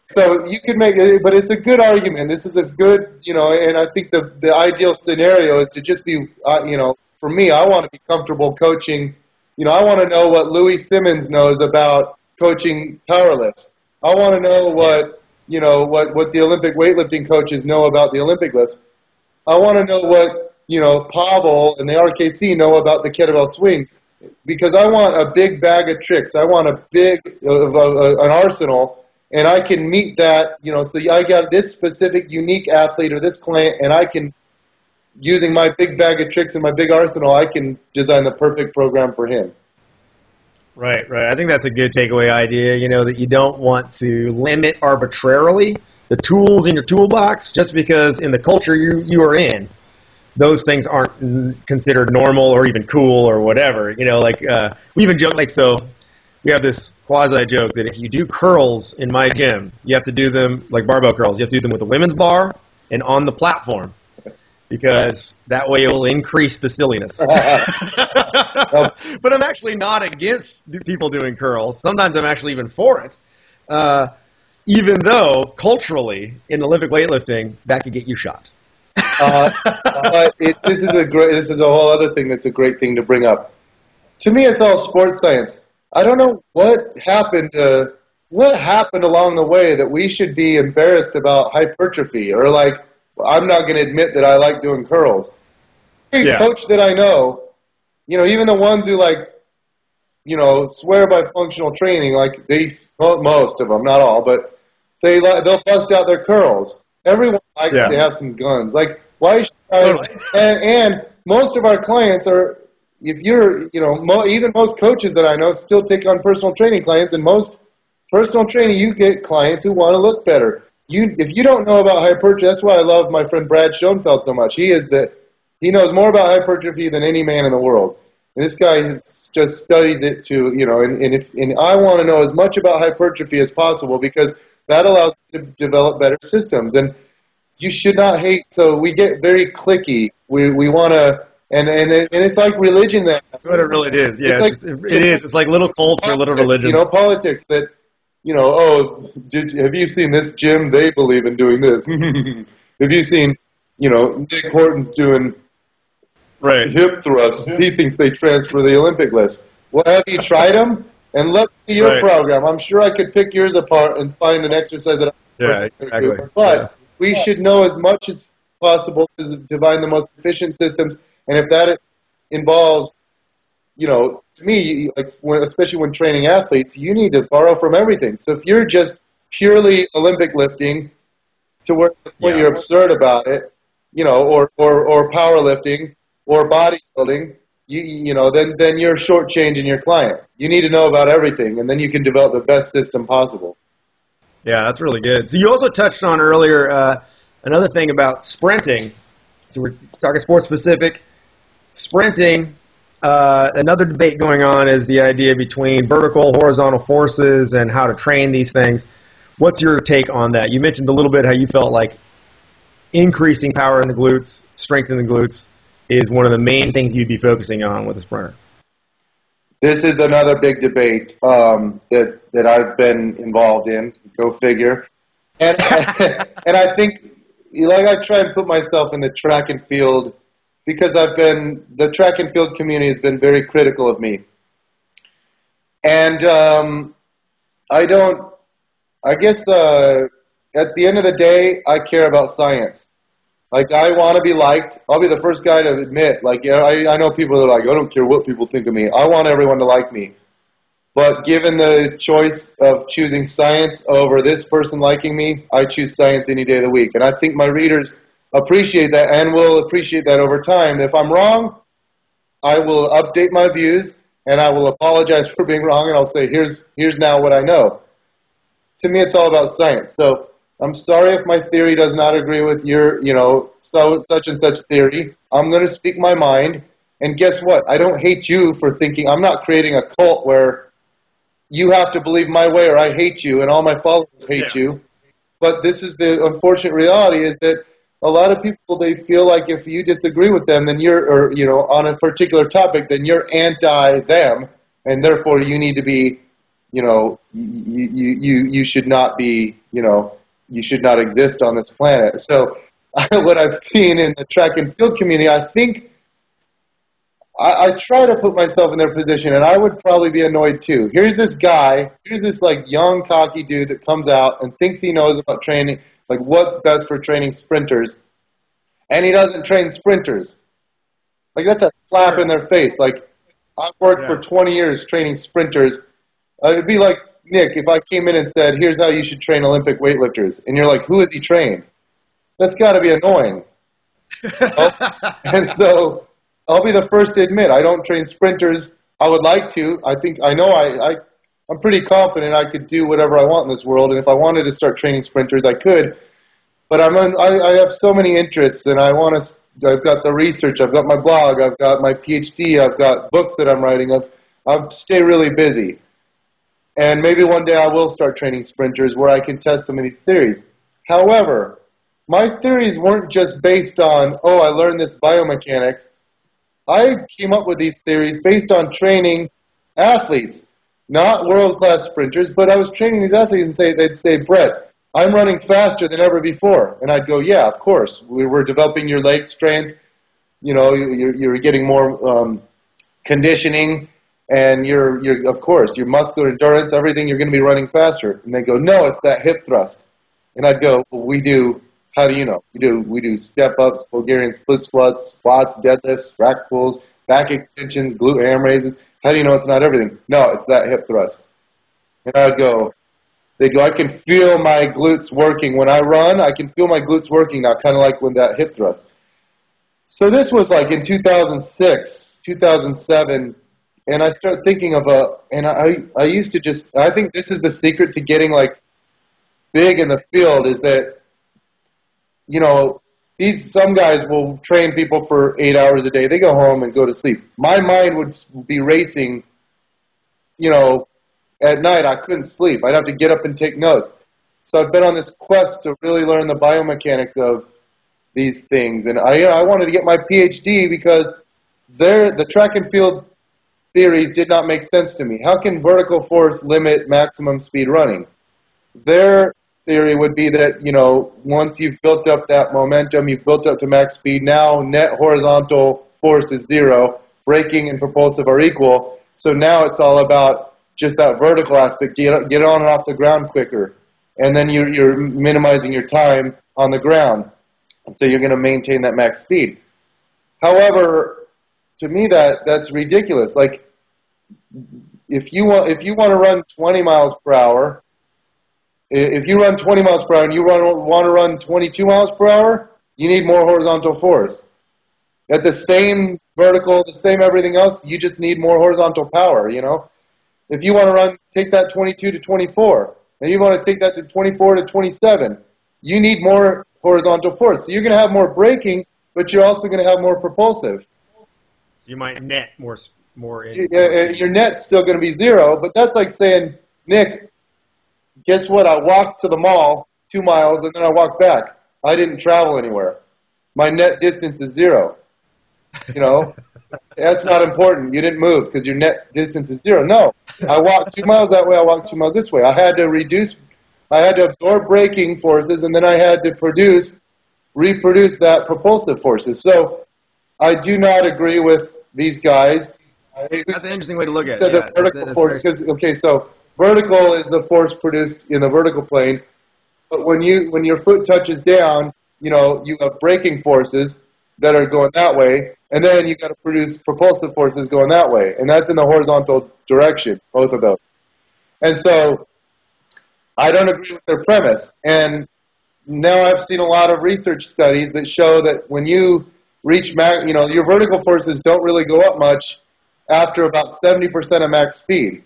So you could make it, but it's a good argument. This is a good, and I think the ideal scenario is to just be, for me, I want to be comfortable coaching. I want to know what Louis Simmons knows about coaching powerlifts. I want to know what the Olympic weightlifting coaches know about the Olympic lifts. I want to know what, Pavel and the RKC know about the kettlebell swings, because I want a big bag of tricks. I want a big, an arsenal, and I can meet that, so I got this specific unique athlete or this client, and I can, using my big bag of tricks and my big arsenal, I can design the perfect program for him. Right, right. I think that's a good takeaway idea, that you don't want to limit arbitrarily the tools in your toolbox just because in the culture you are in, those things aren't considered normal or even cool or whatever. We even joke, so we have this quasi-joke that if you do curls in my gym, you have to do them like barbell curls. You have to do them with a women's bar and on the platform because that way it will increase the silliness. But I'm actually not against people doing curls. Sometimes I'm actually even for it. Even though culturally in Olympic weightlifting, that could get you shot. But this is a whole other thing that's a great thing to bring up. To me, it's all sports science. I don't know what happened along the way that we should be embarrassed about hypertrophy or I'm not going to admit that I like doing curls. Every coach that I know, even the ones who swear by functional training, most of them, not all, but they'll bust out their curls. Everyone likes to have some guns. Why should I? And most of our clients are, if you're, even most coaches that I know still take on personal training clients, and most personal training, you get clients who want to look better. If you don't know about hypertrophy, that's why I love my friend Brad Schoenfeld so much. He knows more about hypertrophy than any man in the world. And this guy just studies it too, and I want to know as much about hypertrophy as possible because that allows you to develop better systems. And you should not hate. So we get very cliquey. We want to, and it's like religion. That's what it really is. Yeah, it is. It's like little cults or little religions. Politics that, have you seen this gym? They believe in doing this. Have you seen, Nick Horton's doing hip thrusts? He thinks they transfer the Olympic list. Well, have you tried them? And look at your program. I'm sure I could pick yours apart and find an exercise that exactly. But we should know as much as possible to define the most efficient systems. And if that involves, to me, especially when training athletes, you need to borrow from everything. So if you're just purely Olympic lifting to where you're absurd about it, or powerlifting or bodybuilding, then you're shortchanging your client. You need to know about everything, and then you can develop the best system possible. Yeah, that's really good. So you also touched on earlier another thing about sprinting. So we're talking sports specific. Sprinting, another debate going on is the idea between vertical, horizontal forces and how to train these things. What's your take on that? You mentioned a little bit how you felt like increasing power in the glutes, strength in the glutes, is one of the main things you'd be focusing on with a sprinter. This is another big debate that I've been involved in. Go figure. And and I think, I try and put myself in the track and field because the track and field community has been very critical of me. And I guess at the end of the day, I care about science. I want to be liked. I'll be the first guy to admit, I know people that are I don't care what people think of me. I want everyone to like me. But given the choice of choosing science over this person liking me, I choose science any day of the week. And I think my readers appreciate that and will appreciate that over time. If I'm wrong, I will update my views and I will apologize for being wrong and I'll say, here's now what I know. To me, it's all about science. So I'm sorry if my theory does not agree with your, such and such theory. I'm going to speak my mind. And guess what? I don't hate you for thinking. I'm not creating a cult where you have to believe my way or I hate you and all my followers hate you. But this is the unfortunate reality is that a lot of people, they feel like if you disagree with them, then on a particular topic, then you're anti-them. And therefore you need to be, you should not be, you should not exist on this planet. So what I've seen in the track and field community, I think I try to put myself in their position, and I would probably be annoyed too. Here's this young, cocky dude that comes out and thinks he knows about training, what's best for training sprinters, and he doesn't train sprinters. That's a slap in their face. I've worked for 20 years training sprinters. It'd be like, Nick, if I came in and said, here's how you should train Olympic weightlifters, and you're like, who has he trained? That's got to be annoying. And so I'll be the first to admit I don't train sprinters. I would like to. I'm pretty confident I could do whatever I want in this world, and if I wanted to start training sprinters, I could. But I have so many interests, and I've got the research, I've got my blog, I've got my PhD, I've got books that I'm writing. I stay really busy. And maybe one day I will start training sprinters where I can test some of these theories. However, my theories weren't just based on, oh, I learned this biomechanics. I came up with these theories based on training athletes, not world-class sprinters, but I was training these athletes and they'd say, Bret, I'm running faster than ever before. And I'd go, yeah, of course. We were developing your leg strength. You know, you're getting more conditioning. And of course, your muscular endurance, everything, you're going to be running faster. And they go, no, it's that hip thrust. And I'd go, well, how do you know? We do step-ups, Bulgarian split squats, deadlifts, rack pulls, back extensions, glute ham raises. How do you know it's not everything? No, it's that hip thrust. And they'd go, I can feel my glutes working. When I run, I can feel my glutes working now, kind of like when that hip thrust. So this was like in 2006, 2007, and I started thinking of I used to I think this is the secret to getting like big in the field is that, you know, some guys will train people for 8 hours a day. They go home and go to sleep. My mind would be racing, you know, at night. I couldn't sleep. I'd have to get up and take notes. So I've been on this quest to really learn the biomechanics of these things. And I wanted to get my PhD because the track and field theories did not make sense to me. How can vertical force limit maximum speed running? Their theory would be that, you know, once you've built up that momentum, you've built up to max speed, now net horizontal force is zero, braking and propulsive are equal, so now it's all about just that vertical aspect, get on and off the ground quicker, and then you're minimizing your time on the ground, and so you're going to maintain that max speed. However, to me that's ridiculous. Like, if you want to run 20 miles per hour, if you run 20 miles per hour and you want to run 22 miles per hour, you need more horizontal force. At the same vertical, the same everything else, you just need more horizontal power, you know? If you want to take that 22 to 24, and you want to take that to 24 to 27, you need more horizontal force. So you're going to have more braking, but you're also going to have more propulsive. So you might net more. Your net's still going to be zero, but that's like saying, Nick, guess what? I walked to the mall 2 miles and then I walked back. I didn't travel anywhere. My net distance is zero. You know, that's not important. You didn't move because your net distance is zero. No, I walked 2 miles that way. I walked 2 miles this way. I had to absorb braking forces, and then I had to reproduce that propulsive forces. So I do not agree with these guys. That's an interesting way to look at it. Said the vertical force, because so vertical is the force produced in the vertical plane, but when your foot touches down, you know, you have braking forces that are going that way, and then you got to produce propulsive forces going that way, and that's in the horizontal direction, both of those. And so I don't agree with their premise. And now I've seen a lot of research studies that show that when you reach your vertical forces don't really go up much after about 70% of max speed.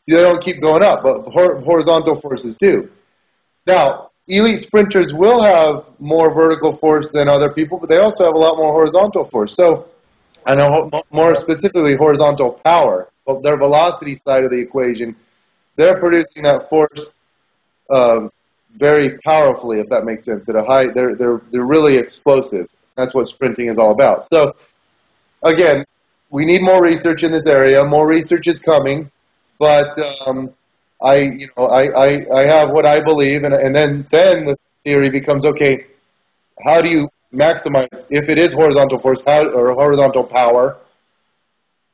They don't keep going up, but horizontal forces do. Now, elite sprinters will have more vertical force than other people, but they also have a lot more horizontal force. So I know more specifically horizontal power, their velocity side of the equation. They're producing that force very powerfully, if that makes sense. At a high, they're really explosive. That's what sprinting is all about. So again, we need more research in this area. More research is coming, but I have what I believe, and then the theory becomes, okay, how do you maximize, if it is horizontal force or horizontal power?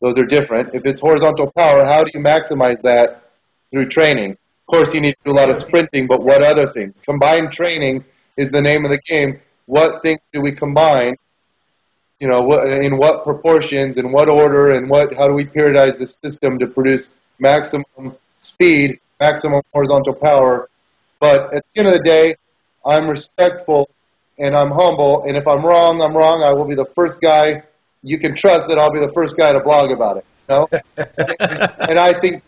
Those are different. If it's horizontal power, how do you maximize that through training? Of course, you need to do a lot of sprinting, but what other things? Combined training is the name of the game. What things do we combine? You know, in what proportions, in what order, and how do we periodize the system to produce maximum speed, maximum horizontal power. But at the end of the day, I'm respectful and I'm humble. And if I'm wrong, I'm wrong. I will be the first guy. You can trust that I'll be the first guy to blog about it. You know? And I think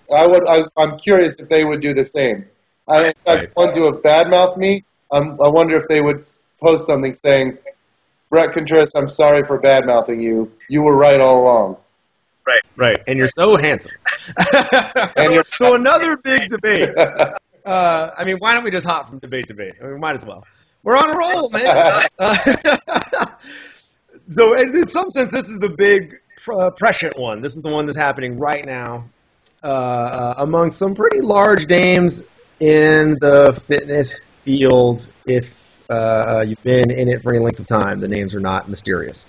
I'm curious if they would do the same. In fact, ones who have badmouthed me, I wonder if they would post something saying, Bret Contreras, I'm sorry for badmouthing you. You were right all along. Right. And you're so handsome. So another big debate. I mean, why don't we just hop from debate to debate? I mean, we might as well. We're on a roll, man. So in some sense, this is the big prescient one. This is the one that's happening right now among some pretty large names in the fitness field. If you've been in it for any length of time, the names are not mysterious.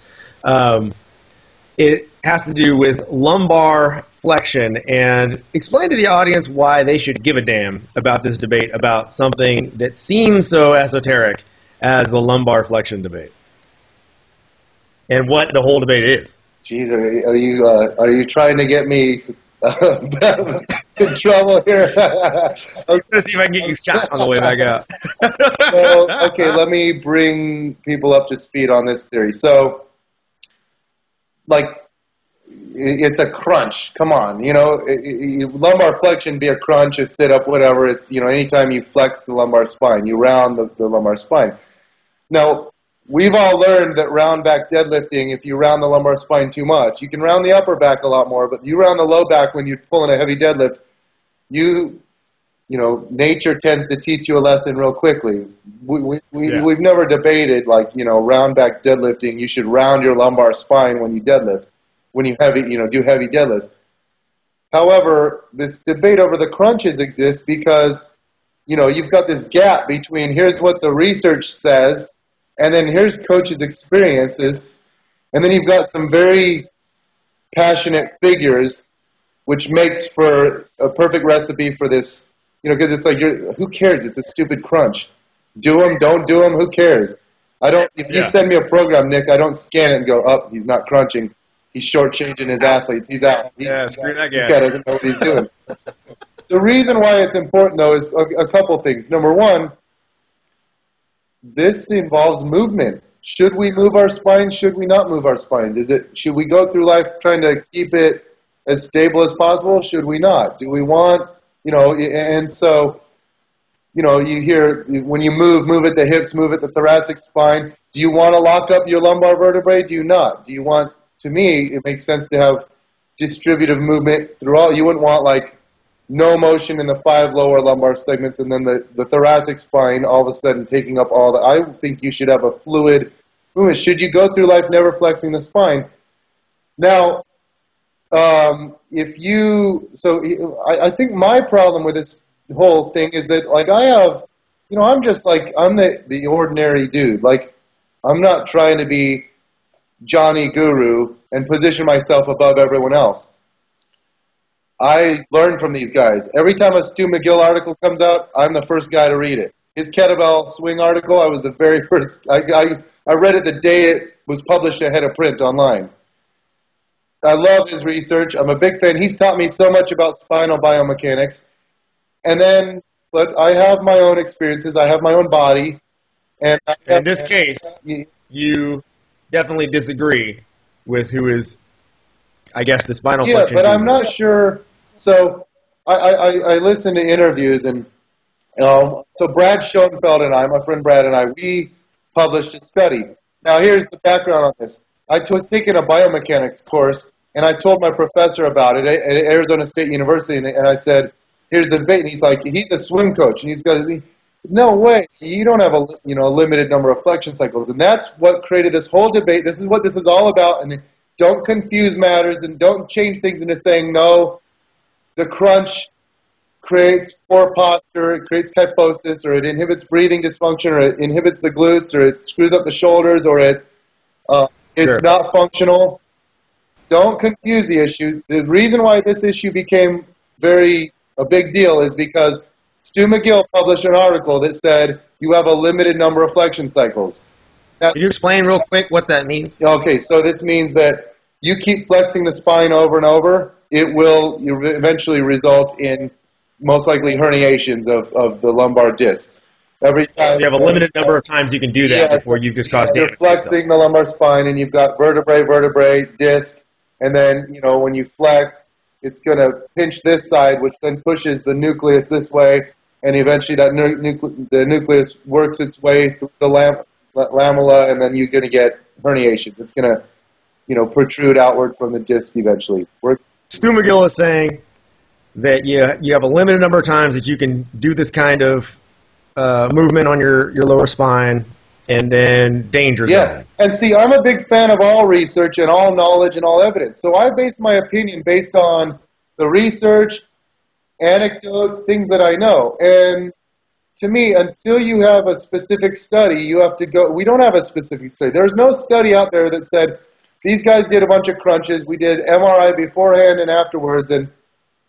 It has to do with lumbar flexion, and explain to the audience why they should give a damn about this debate about something that seems so esoteric as the lumbar flexion debate, and what the whole debate is. Jeez, are you trying to get me in trouble here? I'm going to see if I can get you shot on the way back out. So, okay, let me bring people up to speed on this theory. So, like, it's a crunch. Come on, lumbar flexion be a crunch, a sit up, whatever. It's anytime you flex the lumbar spine, you round the lumbar spine. Now, we've all learned that round back deadlifting, if you round the lumbar spine too much, you can round the upper back a lot more, but you round the low back when you're pulling a heavy deadlift, nature tends to teach you a lesson real quickly. We've never debated, round back deadlifting, you should round your lumbar spine when you deadlift, when you do heavy deadlifts. However, this debate over the crunches exists because, you've got this gap between here's what the research says, and then here's coaches' experiences, and then you've got some very passionate figures, which makes for a perfect recipe for this, because it's like, who cares? It's a stupid crunch. Do them, don't do them, who cares? If you send me a program, Nick, I don't scan it and go, oh, he's not crunching. He's shortchanging his athletes. He's out. Screw that guy. This guy doesn't know what he's doing. The reason why it's important, though, is a couple things. Number one, this involves movement. Should we move our spines? Should we not move our spines? Should we go through life trying to keep it as stable as possible? Should we not? Do we want, and so, you hear when you move at the hips, move at the thoracic spine. Do you want to lock up your lumbar vertebrae? Do you not? Do you want, to me, it makes sense to have distributive movement throughout. You wouldn't want, no motion in the 5 lower lumbar segments and then the thoracic spine all of a sudden taking up all the. I think you should have a fluid movement. Should you go through life never flexing the spine? Now, I think my problem with this whole thing is that, I have, I'm just I'm the ordinary dude. I'm not trying to be Johnny Guru and position myself above everyone else. I learn from these guys. Every time a Stu McGill article comes out, I'm the first guy to read it. His kettlebell swing article, I was the very first. I read it the day it was published ahead of print online. I love his research. I'm a big fan. He's taught me so much about spinal biomechanics. But I have my own experiences. I have my own body. And in this case, you definitely disagree with who is, I guess, the spinal flexion. Yeah, but I'm not sure. So I listen to interviews, and so Brad Schoenfeld and I, my friend Brad and I, we published a study. Now here's the background on this. I was taking a biomechanics course, and I told my professor about it at Arizona State University, and I said, here's the debate. And he's like, he's a swim coach, and he's got, no way, you don't have a limited number of flexion cycles. And that's what created this whole debate. This is what this is all about, and don't confuse matters, and don't change things into saying, no, the crunch creates poor posture, it creates kyphosis, or it inhibits breathing dysfunction, or it inhibits the glutes, or it screws up the shoulders, or it's Sure. not functional. Don't confuse the issue. The reason why this issue became a big deal is because Stu McGill published an article that said you have a limited number of flexion cycles. Now, Can you explain real quick what that means? okay, so this means that you keep flexing the spine over and over, it will eventually result in most likely herniations of the lumbar discs. Every time You have a limited number of times you can do that before you've just caused damage. You're flexing the lumbar spine, and you've got vertebrae, disc, and then, you know, when you flex, it's going to pinch this side, which then pushes the nucleus this way, and eventually that the nucleus works its way through the lamella, and then you're going to get herniations. It's going to, you know, protrude outward from the disc eventually. Stu McGill is saying that you have a limited number of times that you can do this kind of movement on your lower spine, and then danger zone. Yeah, and see, I'm a big fan of all research and all knowledge and all evidence. So I base my opinion based on the research, anecdotes, things that I know. And to me, until you have a specific study, you have to go. We don't have a specific study. There's no study out there that said these guys did a bunch of crunches. We did MRI beforehand and afterwards, and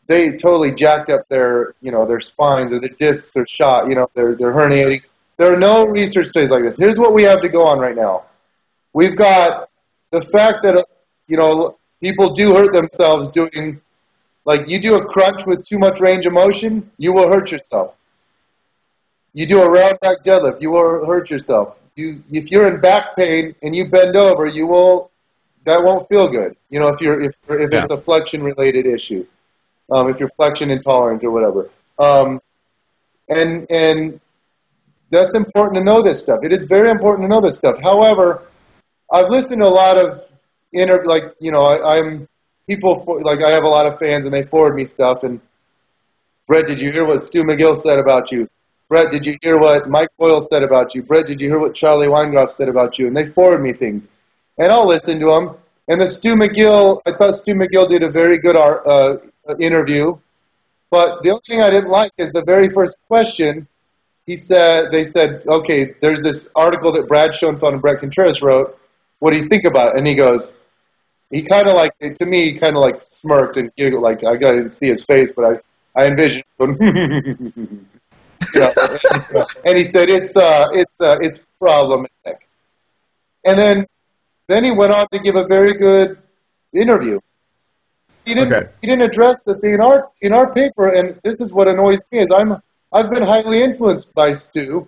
they totally jacked up their, you know, their spines, or the discs are shot, you know, they're herniating. There are no research studies like this. Here's what we have to go on right now. We've got the fact that, you know, people do hurt themselves doing, like, you do a crunch with too much range of motion, you will hurt yourself. You do a round back deadlift, you will hurt yourself. If you're in back pain and you bend over, that won't feel good. You know, if it's a flexion related issue. If you're flexion intolerant or whatever. And that's important to know this stuff. It is very important to know this stuff. However, I've listened to a lot of I'm people I have a lot of fans and they forward me stuff. And Bret, did you hear what Stu McGill said about you? Bret, did you hear what Mike Boyle said about you? Bret, did you hear what Charlie Weingroff said about you? And they forward me things, and I'll listen to them. And I thought Stu McGill did a very good interview. But the only thing I didn't like is the very first question. They said, okay, there's this article that Brad Schoenfeld and Bret Contreras wrote. What do you think about it? And he goes, he kind of like, to me, kind of like smirked and giggled. Like, I didn't see his face, but I envisioned him. You know, and he said, it's problematic. And then he went on to give a very good interview. He didn't address the thing in our paper, and this is what annoys me is I've been highly influenced by Stu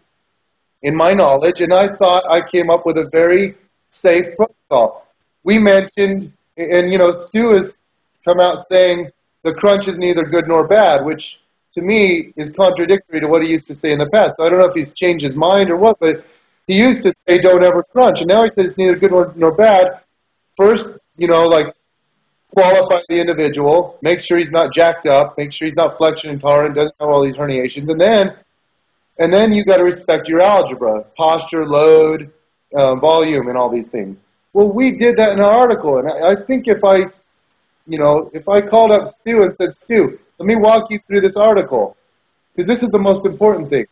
in my knowledge, and I thought I came up with a very safe protocol. We mentioned, and you know, Stu has come out saying the crunch is neither good nor bad, which to me is contradictory to what he used to say in the past. So I don't know if he's changed his mind or what, but he used to say don't ever crunch, and now he said it's neither good nor bad. First, you know, like, qualify the individual, make sure he's not jacked up, make sure he's not flexion intolerant, doesn't have all these herniations, and then you got to respect your algebra, posture, load, volume, and all these things. Well, we did that in our article, and I think if I called up Stu and said, Stu, let me walk you through this article, because this is the most important thing.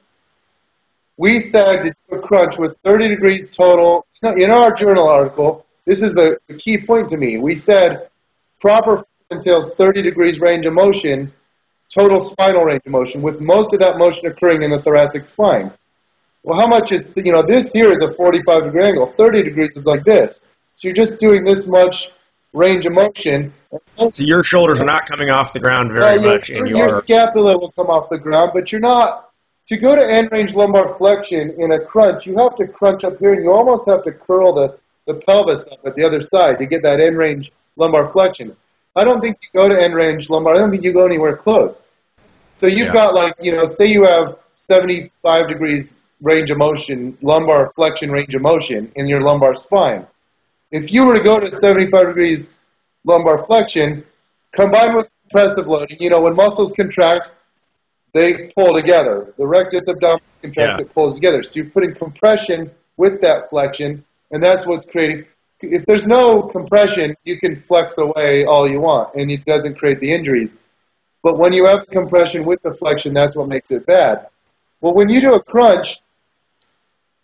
We said to do a crunch with 30 degrees total. In our journal article, this is the key point to me. We said proper entails 30 degrees range of motion, total spinal range of motion, with most of that motion occurring in the thoracic spine. Well, how much is, you know, this here is a 45-degree angle. 30 degrees is like this. So you're just doing this much range of motion. So your shoulders are not coming off the ground very much. Your scapula will come off the ground, but you're not. To go to end range lumbar flexion in a crunch, you have to crunch up here, and you almost have to curl the pelvis up at the other side to get that end range lumbar flexion. I don't think you go to end range lumbar. I don't think you go anywhere close. So you've got, like, you know, say you have 75 degrees range of motion, lumbar flexion range of motion in your lumbar spine. If you were to go to 75 degrees lumbar flexion, combined with compressive loading, you know, when muscles contract, they pull together. The rectus abdominis contracts, it pulls together. So you're putting compression with that flexion, and that's what's creating. If there's no compression, you can flex away all you want, and it doesn't create the injuries. But when you have compression with the flexion, that's what makes it bad. Well, when you do a crunch,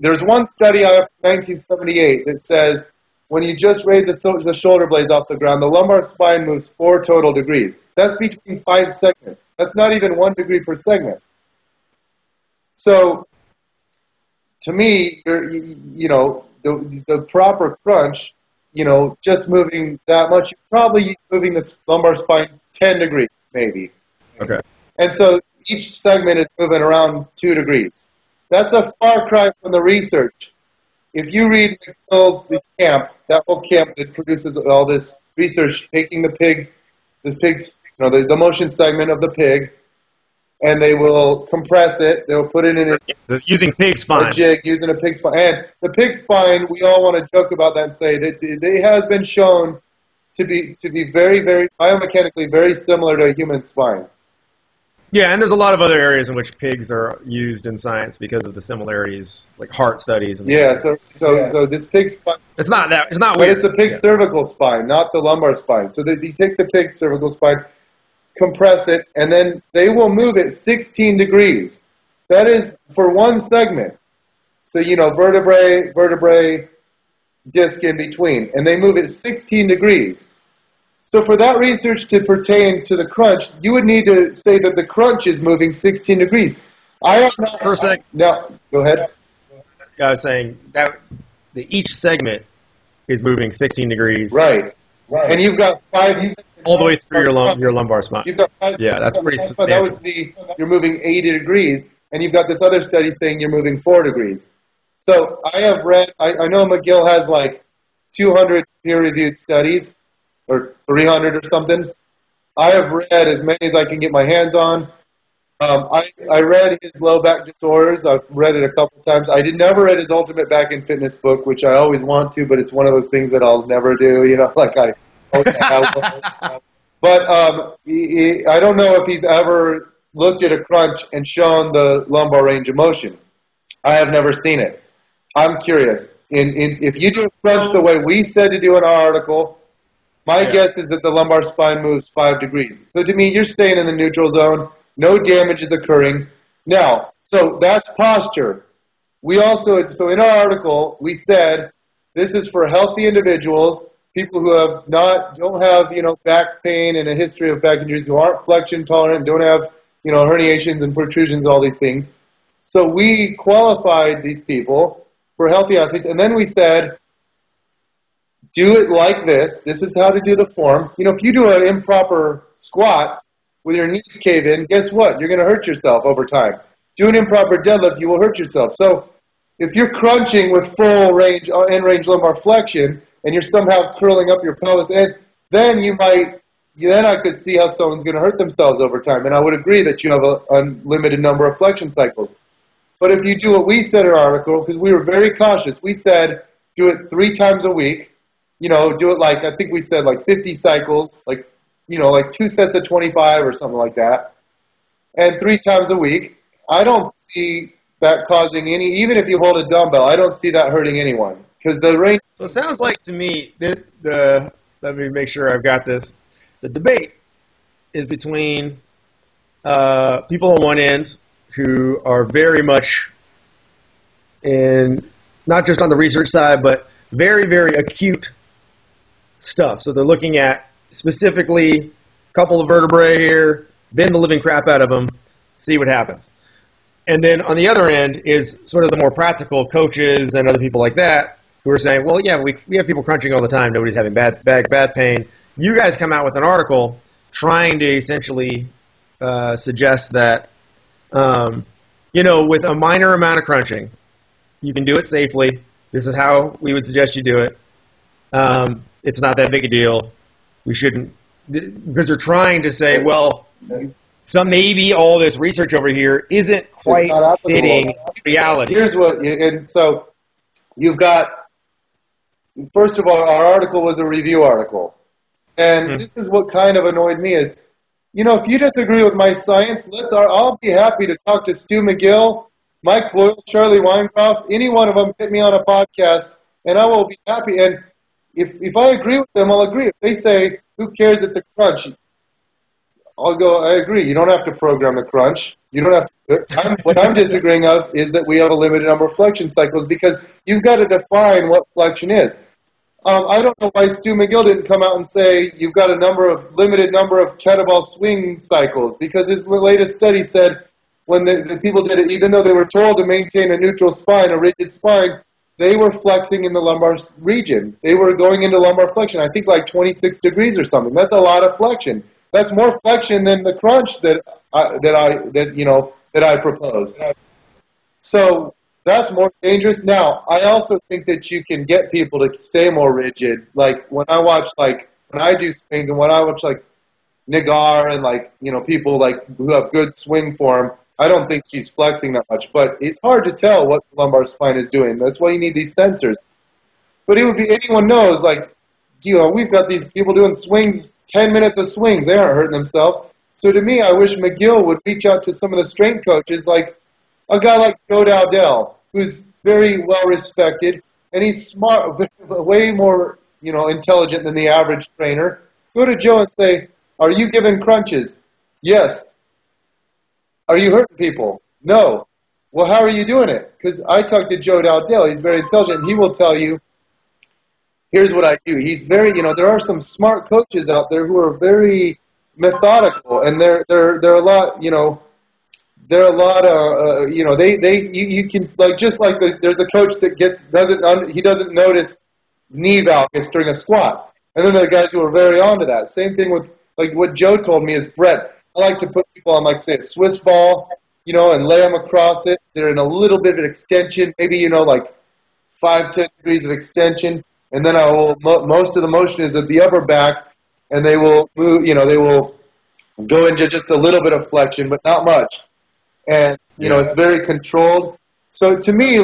there's one study out of 1978 that says when you just raise the shoulder blades off the ground, the lumbar spine moves 4 total degrees. That's between 5 segments. That's not even 1 degree per segment. So, to me, you know, the proper crunch, you know, just moving that much, you're probably moving the lumbar spine 10 degrees, maybe. Okay. And so each segment is moving around 2 degrees. That's a far cry from the research. If you read the camp, that whole camp that produces all this research, taking the pig's, the motion segment of the pig, and they will compress it. They will put it in using pig spine. A jig, using a pig spine. And the pig spine, we all want to joke about that and say that it has been shown to be very, very biomechanically very similar to a human spine. Yeah, and there's a lot of other areas in which pigs are used in science because of the similarities, like heart studies. And So this pig spine. It's not weird. But it's the pig cervical spine, not the lumbar spine. So you take the pig cervical spine, compress it, and then they will move it 16 degrees. That is for one segment. So, vertebrae, disc in between. And they move it 16 degrees. So for that research to pertain to the crunch, you would need to say that the crunch is moving 16 degrees. I have not... For a sec. No, go ahead. I was saying that each segment is moving 16 degrees. Right. And you've got 5... All the way through your lumbar spine. You've got 5... Yeah, that's pretty substantial. That would see you're moving 80 degrees, and you've got this other study saying you're moving 4 degrees. So I have read... I know McGill has like 200 peer-reviewed studies, or 300 or something. I have read as many as I can get my hands on. I read his low back disorders. I've read it a couple times. I never read his Ultimate Back and Fitness book, which I always want to, but it's one of those things that I'll never do. But I don't know if he's ever looked at a crunch and shown the lumbar range of motion. I have never seen it. I'm curious. If you do a crunch the way we said to do in our article, my guess is that the lumbar spine moves 5 degrees. So to me, you're staying in the neutral zone. No damage is occurring. Now, so that's posture. So in our article, we said this is for healthy individuals, people who don't have back pain and a history of back injuries, who aren't flexion tolerant, don't have herniations and protrusions, all these things. So we qualified these people for healthy athletes, and then we said, do it like this. This is how to do the form. If you do an improper squat with your knees cave in, guess what? You're going to hurt yourself over time. Do an improper deadlift, you will hurt yourself. So if you're crunching with full range, end range lumbar flexion, and you're somehow curling up your pelvis, then I could see how someone's going to hurt themselves over time. And I would agree that you have a unlimited number of flexion cycles. But if you do what we said in our article, because we were very cautious, we said do it 3 times a week. Do it I think we said 50 cycles, 2 sets of 25 or something like that, and 3 times a week. I don't see that causing any, even if you hold a dumbbell, I don't see that hurting anyone. Because the range... So it sounds like to me that let me make sure I've got this. The debate is between people on one end who are very much in, not just on the research side, but very, very acute stuff. So they're looking at specifically a couple of vertebrae here, bend the living crap out of them, see what happens. And then on the other end is sort of the more practical coaches and other people like that who are saying, well, yeah, we have people crunching all the time. Nobody's having bad pain. You guys come out with an article trying to essentially suggest that, with a minor amount of crunching, you can do it safely. This is how we would suggest you do it. It's not that big a deal. We shouldn't, because they're trying to say, well, maybe all this research over here isn't quite fitting reality. Here's what, and so you've got, first of all, our article was a review article. And this is what kind of annoyed me is, if you disagree with my science, I'll be happy to talk to Stu McGill, Mike Boyle, Charlie Weingroff, any one of them hit me on a podcast, and I will be happy. And if I agree with them, I'll agree. If they say, who cares, it's a crunch, I'll go, I agree. You don't have to program the crunch. You don't have to do it. What I'm disagreeing of is that we have a limited number of flexion cycles because you've got to define what flexion is. I don't know why Stu McGill didn't come out and say you've got a limited number of kettlebell swing cycles, because his latest study said when the people did it, even though they were told to maintain a neutral spine, a rigid spine, they were flexing in the lumbar region. They were going into lumbar flexion, I think 26 degrees or something. That's a lot of flexion. That's more flexion than the crunch that that I propose. So that's more dangerous. Now, I also think that you can get people to stay more rigid. Like when I do swings and when I watch like Nagar and people who have good swing form, I don't think she's flexing that much. But it's hard to tell what the lumbar spine is doing. That's why you need these sensors. But it would be, anyone knows, we've got these people doing swings, 10 minutes of swings. They aren't hurting themselves. So to me, I wish McGill would reach out to some of the strength coaches, like a guy like Joe Dowdell, who's very well respected, and he's smart, way more, intelligent than the average trainer. Go to Joe and say, are you giving crunches? Yes. Are you hurting people? No. Well, how are you doing it? Because I talked to Joe Dowdell. He's very intelligent. He will tell you, here's what I do. He's very, there are some smart coaches out there who are very methodical, and they're a lot, they're a lot of, you can, there's a coach that he doesn't notice knee valgus during a squat. And then there are guys who are very onto that. Same thing with, what Joe told me is, Bret, I like to put people on, say, a Swiss ball, and lay them across it. They're in a little bit of an extension, maybe, 5-10 degrees of extension. And then most of the motion is at the upper back, and they will move, they will go into just a little bit of flexion, but not much. And, it's very controlled. So to me,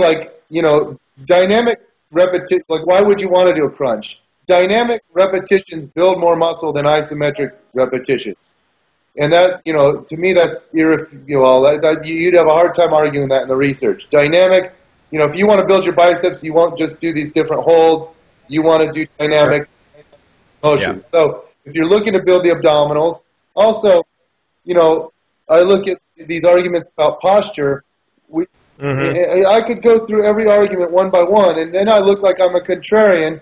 dynamic repetition, why would you want to do a crunch? Dynamic repetitions build more muscle than isometric repetitions. And that's, to me, that's irrefutable. You'd have a hard time arguing that in the research. Dynamic, if you want to build your biceps, you won't just do these different holds. You want to do dynamic motions. Yeah. So if you're looking to build the abdominals, also, I look at these arguments about posture. I could go through every argument one by one, and then I look like I'm a contrarian.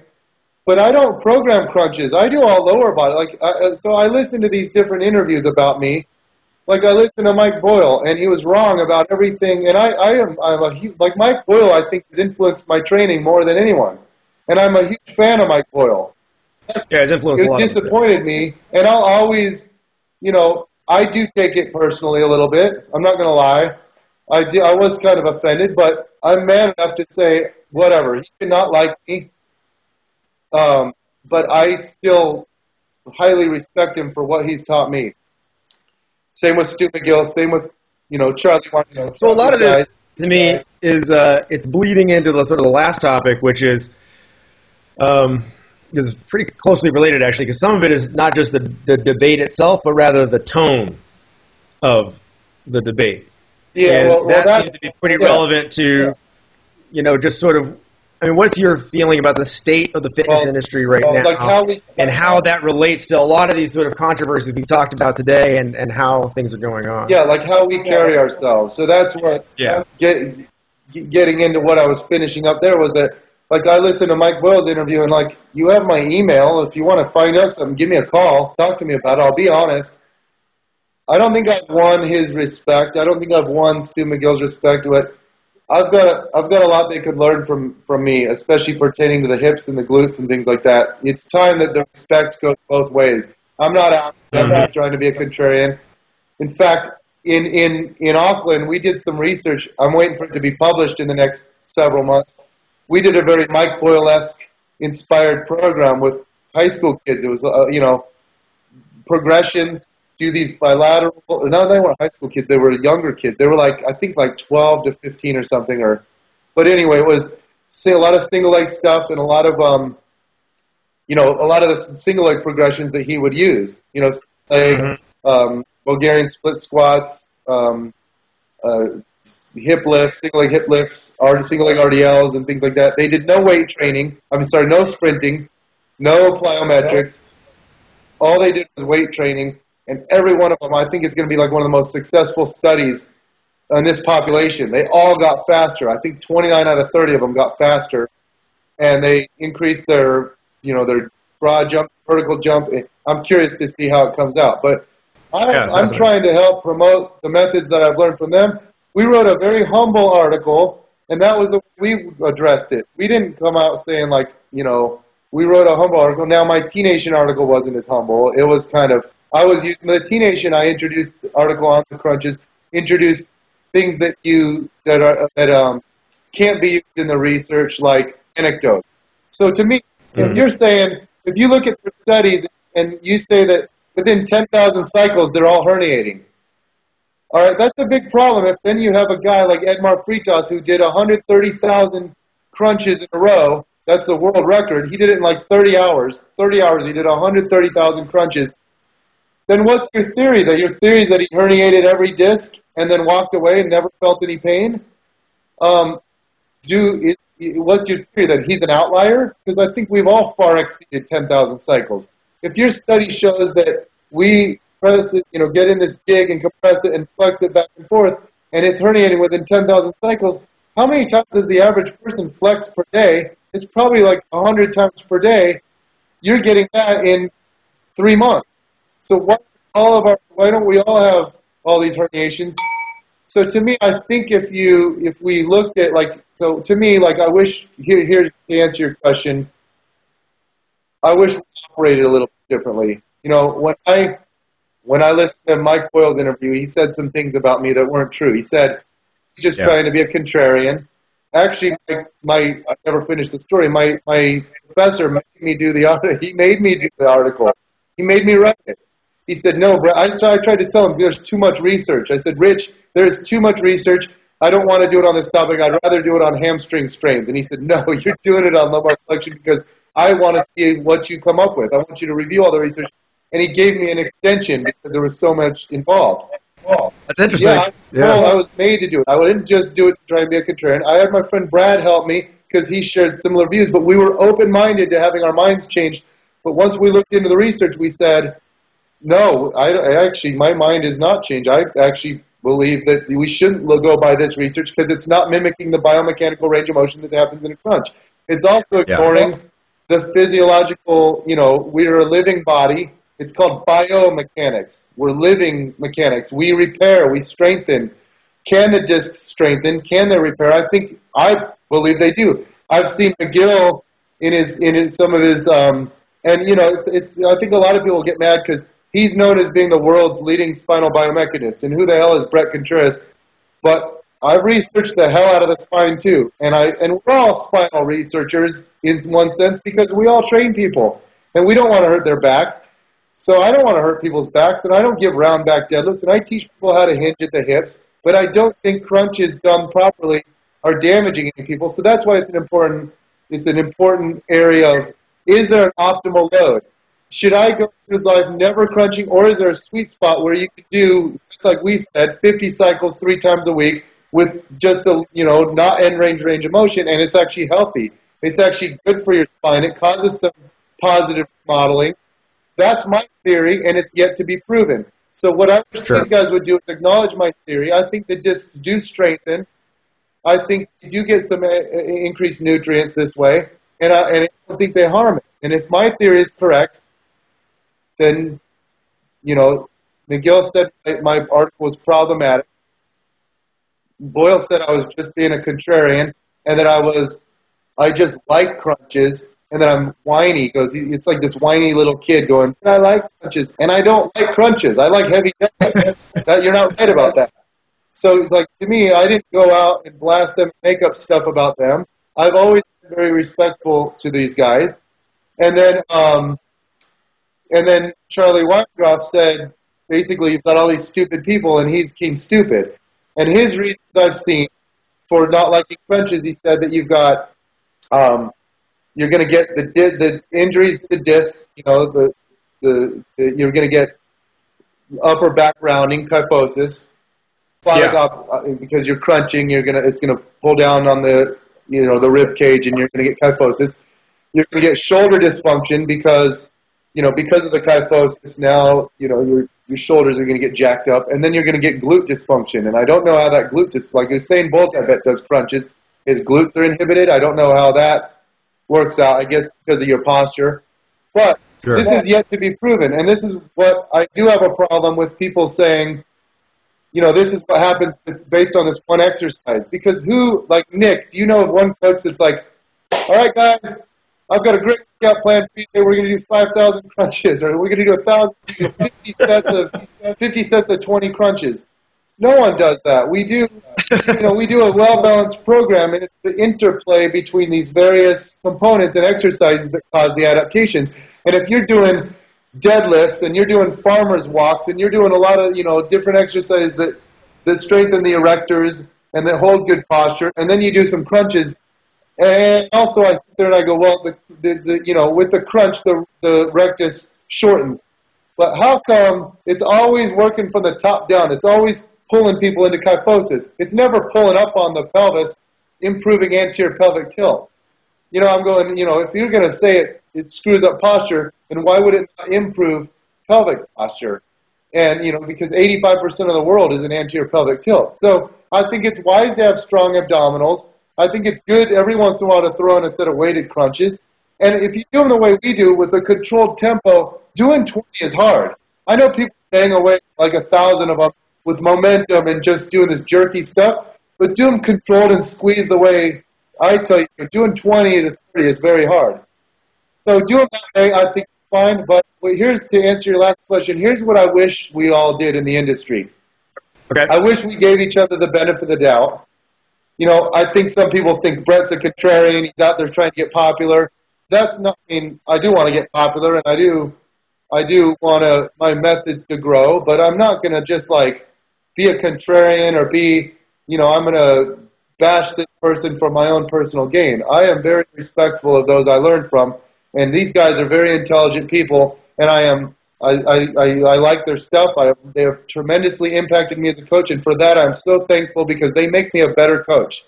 But I don't program crunches. I do all lower body. So I listen to these different interviews about me. I listened to Mike Boyle, and he was wrong about everything. And I'm a huge, Mike Boyle, I think, has influenced my training more than anyone. And I'm a huge fan of Mike Boyle. Yeah, it's influenced a lot. It disappointed me, and I'll always, I do take it personally a little bit. I'm not going to lie. I was kind of offended, but I'm man enough to say, whatever. He did not like me. But I still highly respect him for what he's taught me. Same with Stu McGill. Same with, Charlie Martin. So a lot of this, to me, is it's bleeding into the sort of the last topic, which is pretty closely related, actually, because some of it is not just the debate itself, but rather the tone of the debate. Yeah, and that seems to be pretty relevant to, just sort of, what's your feeling about the state of the fitness industry right now, and how that relates to a lot of these sort of controversies we've talked about today, and how things are going on? Yeah, how we carry ourselves. So that's what, getting into what I was finishing up there was that, I listened to Mike Boyle's interview, and, you have my email. If you want to find out something, give me a call. Talk to me about it. I'll be honest. I don't think I've won his respect. I don't think I've won Stu McGill's respect, but I've got a lot they could learn from me, especially pertaining to the hips and the glutes and things like that. It's time that the respect goes both ways. I'm not out. I'm not trying to be a contrarian. In fact, in Auckland, we did some research. I'm waiting for it to be published in the next several months. We did a very Mike Boyle-esque inspired program with high school kids. It was, progressions, do these bilateral. No, they weren't high school kids. They were younger kids. They were I think 12 to 15 or something. But anyway, it was a lot of single leg stuff and a lot of a lot of the single leg progressions that he would use. Bulgarian split squats, hip lifts, single leg hip lifts, single leg RDLs, and things like that. They did no weight training. No sprinting, no plyometrics. All they did was weight training, and every one of them, I think, is going to be one of the most successful studies in this population. They all got faster. I think 29 out of 30 of them got faster, and they increased their broad jump, vertical jump. I'm curious to see how it comes out, but I'm trying to help promote the methods that I've learned from them. We wrote a very humble article, and that was the way we addressed it. We didn't come out saying we wrote a humble article. Now, my T Nation article wasn't as humble. It was kind of, I was using the T Nation. I introduced the article on the crunches, introduced things that can't be used in the research, like anecdotes. So to me, if you're saying, if you look at the studies and you say that within 10,000 cycles they're all herniating, all right, that's a big problem. If then you have a guy like Edmar Fritas who did 130,000 crunches in a row, that's the world record. He did it in like 30 hours. 30 hours, he did 130,000 crunches. Then what's your theory? That your theory is that he herniated every disc and then walked away and never felt any pain? What's your theory, that he's an outlier? Because I think we've all far exceeded 10,000 cycles. If your study shows that we press it, get in this jig and compress it and flex it back and forth, and it's herniating within 10,000 cycles, how many times does the average person flex per day? It's probably like 100 times per day. You're getting that in 3 months. So why don't we all have all these herniations? So to me, I think if we looked at I wish, here to answer your question, I wish we operated a little bit differently. When I listened to Mike Boyle's interview, he said some things about me that weren't true. He said he's just trying to be a contrarian. Actually, I never finished the story. My professor made me do the article. He made me do the article. He made me write it. He said, no, Brett. I tried to tell him there's too much research. I said, Rich, there's too much research. I don't want to do it on this topic. I'd rather do it on hamstring strains. And he said, no, you're doing it on lumbar flexion because I want to see what you come up with. I want you to review all the research. And he gave me an extension because there was so much involved. That's interesting. I was made to do it. I didn't just do it to try and be a contrarian. I had my friend Brad help me because he shared similar views, but we were open-minded to having our minds changed. But once we looked into the research, we said, no, my mind is not changed. I actually believe that we shouldn't go by this research because it's not mimicking the biomechanical range of motion that happens in a crunch. It's also ignoring the physiological, we're a living body. It's called biomechanics. We're living mechanics. We repair, we strengthen. Can the discs strengthen? Can they repair? I believe they do. I've seen McGill in some of his, I think a lot of people get mad because he's known as being the world's leading spinal biomechanist. And who the hell is Bret Contreras? But I've researched the hell out of the spine too. And we're all spinal researchers in one sense because we all train people. And we don't want to hurt their backs. So I don't want to hurt people's backs, and I don't give round back deadlifts, and I teach people how to hinge at the hips, but I don't think crunches done properly are damaging any people. So that's why it's an important area of, is there an optimal load? Should I go through life never crunching, or is there a sweet spot where you could do, just like we said, 50 cycles 3 times a week with just not end range of motion, and it's actually healthy. It's actually good for your spine. It causes some positive modeling. That's my theory, and it's yet to be proven. So what I wish these guys would do is acknowledge my theory. I think the discs do strengthen. I think you do get some increased nutrients this way, and I don't think they harm it. And if my theory is correct, then, McGill said my article was problematic. Boyle said I was just being a contrarian, and that I just like crunches. And then I'm whiny. It's like this whiny little kid going, I like crunches. And I don't like crunches. I like heavy deadlifts. You're not right about that. So, to me, I didn't go out and blast them and make up stuff about them. I've always been very respectful to these guys. And then Charlie Weingroff said, basically, you've got all these stupid people, and he's king stupid. And his reasons I've seen for not liking crunches, he said that you've got you're going to get the injuries to the disc. You're going to get upper back rounding, kyphosis. Because you're crunching, it's going to pull down on the rib cage, and you're going to get kyphosis. You're going to get shoulder dysfunction because of the kyphosis. Now your shoulders are going to get jacked up, and then you're going to get glute dysfunction. And I don't know how that like Usain Bolt, I bet, does crunches. His glutes are inhibited. I don't know how that works out, I guess because of your posture. But this is yet to be proven. And this is what I do have a problem with people saying, this is what happens based on this one exercise. Because Nick, do you know of one coach that's like, all right, guys, I've got a great workout plan for you today. We're going to do 5,000 crunches, or we're going to do 50 sets of 20 crunches. No one does that. We do a well-balanced program, and it's the interplay between these various components and exercises that cause the adaptations. And if you're doing deadlifts and you're doing farmer's walks and you're doing a lot of, different exercises that strengthen the erectors and that hold good posture, and then you do some crunches, and also I sit there and I go, well, with the crunch, the rectus shortens. But how come it's always working from the top down? It's always pulling people into kyphosis. It's never pulling up on the pelvis, improving anterior pelvic tilt. I'm going, if you're going to say it screws up posture, then why would it not improve pelvic posture? And, because 85% of the world is an anterior pelvic tilt. So I think it's wise to have strong abdominals. I think it's good every once in a while to throw in a set of weighted crunches. And if you do them the way we do, with a controlled tempo, doing 20 is hard. I know people bang away like 1,000 of them with momentum and just doing this jerky stuff, but do them controlled and squeeze the way I tell you. Doing 20 to 30 is very hard. So doing that way, I think is fine. But here's, to answer your last question, here's what I wish we all did in the industry. Okay. I wish we gave each other the benefit of the doubt. I think some people think Bret's a contrarian. He's out there trying to get popular. That's not, I do want to get popular, and I do want my methods to grow, but I'm not going to just be a contrarian or be, I'm going to bash this person for my own personal gain. I am very respectful of those I learned from, and these guys are very intelligent people, and I like their stuff. They have tremendously impacted me as a coach, and for that I'm so thankful, because they make me a better coach.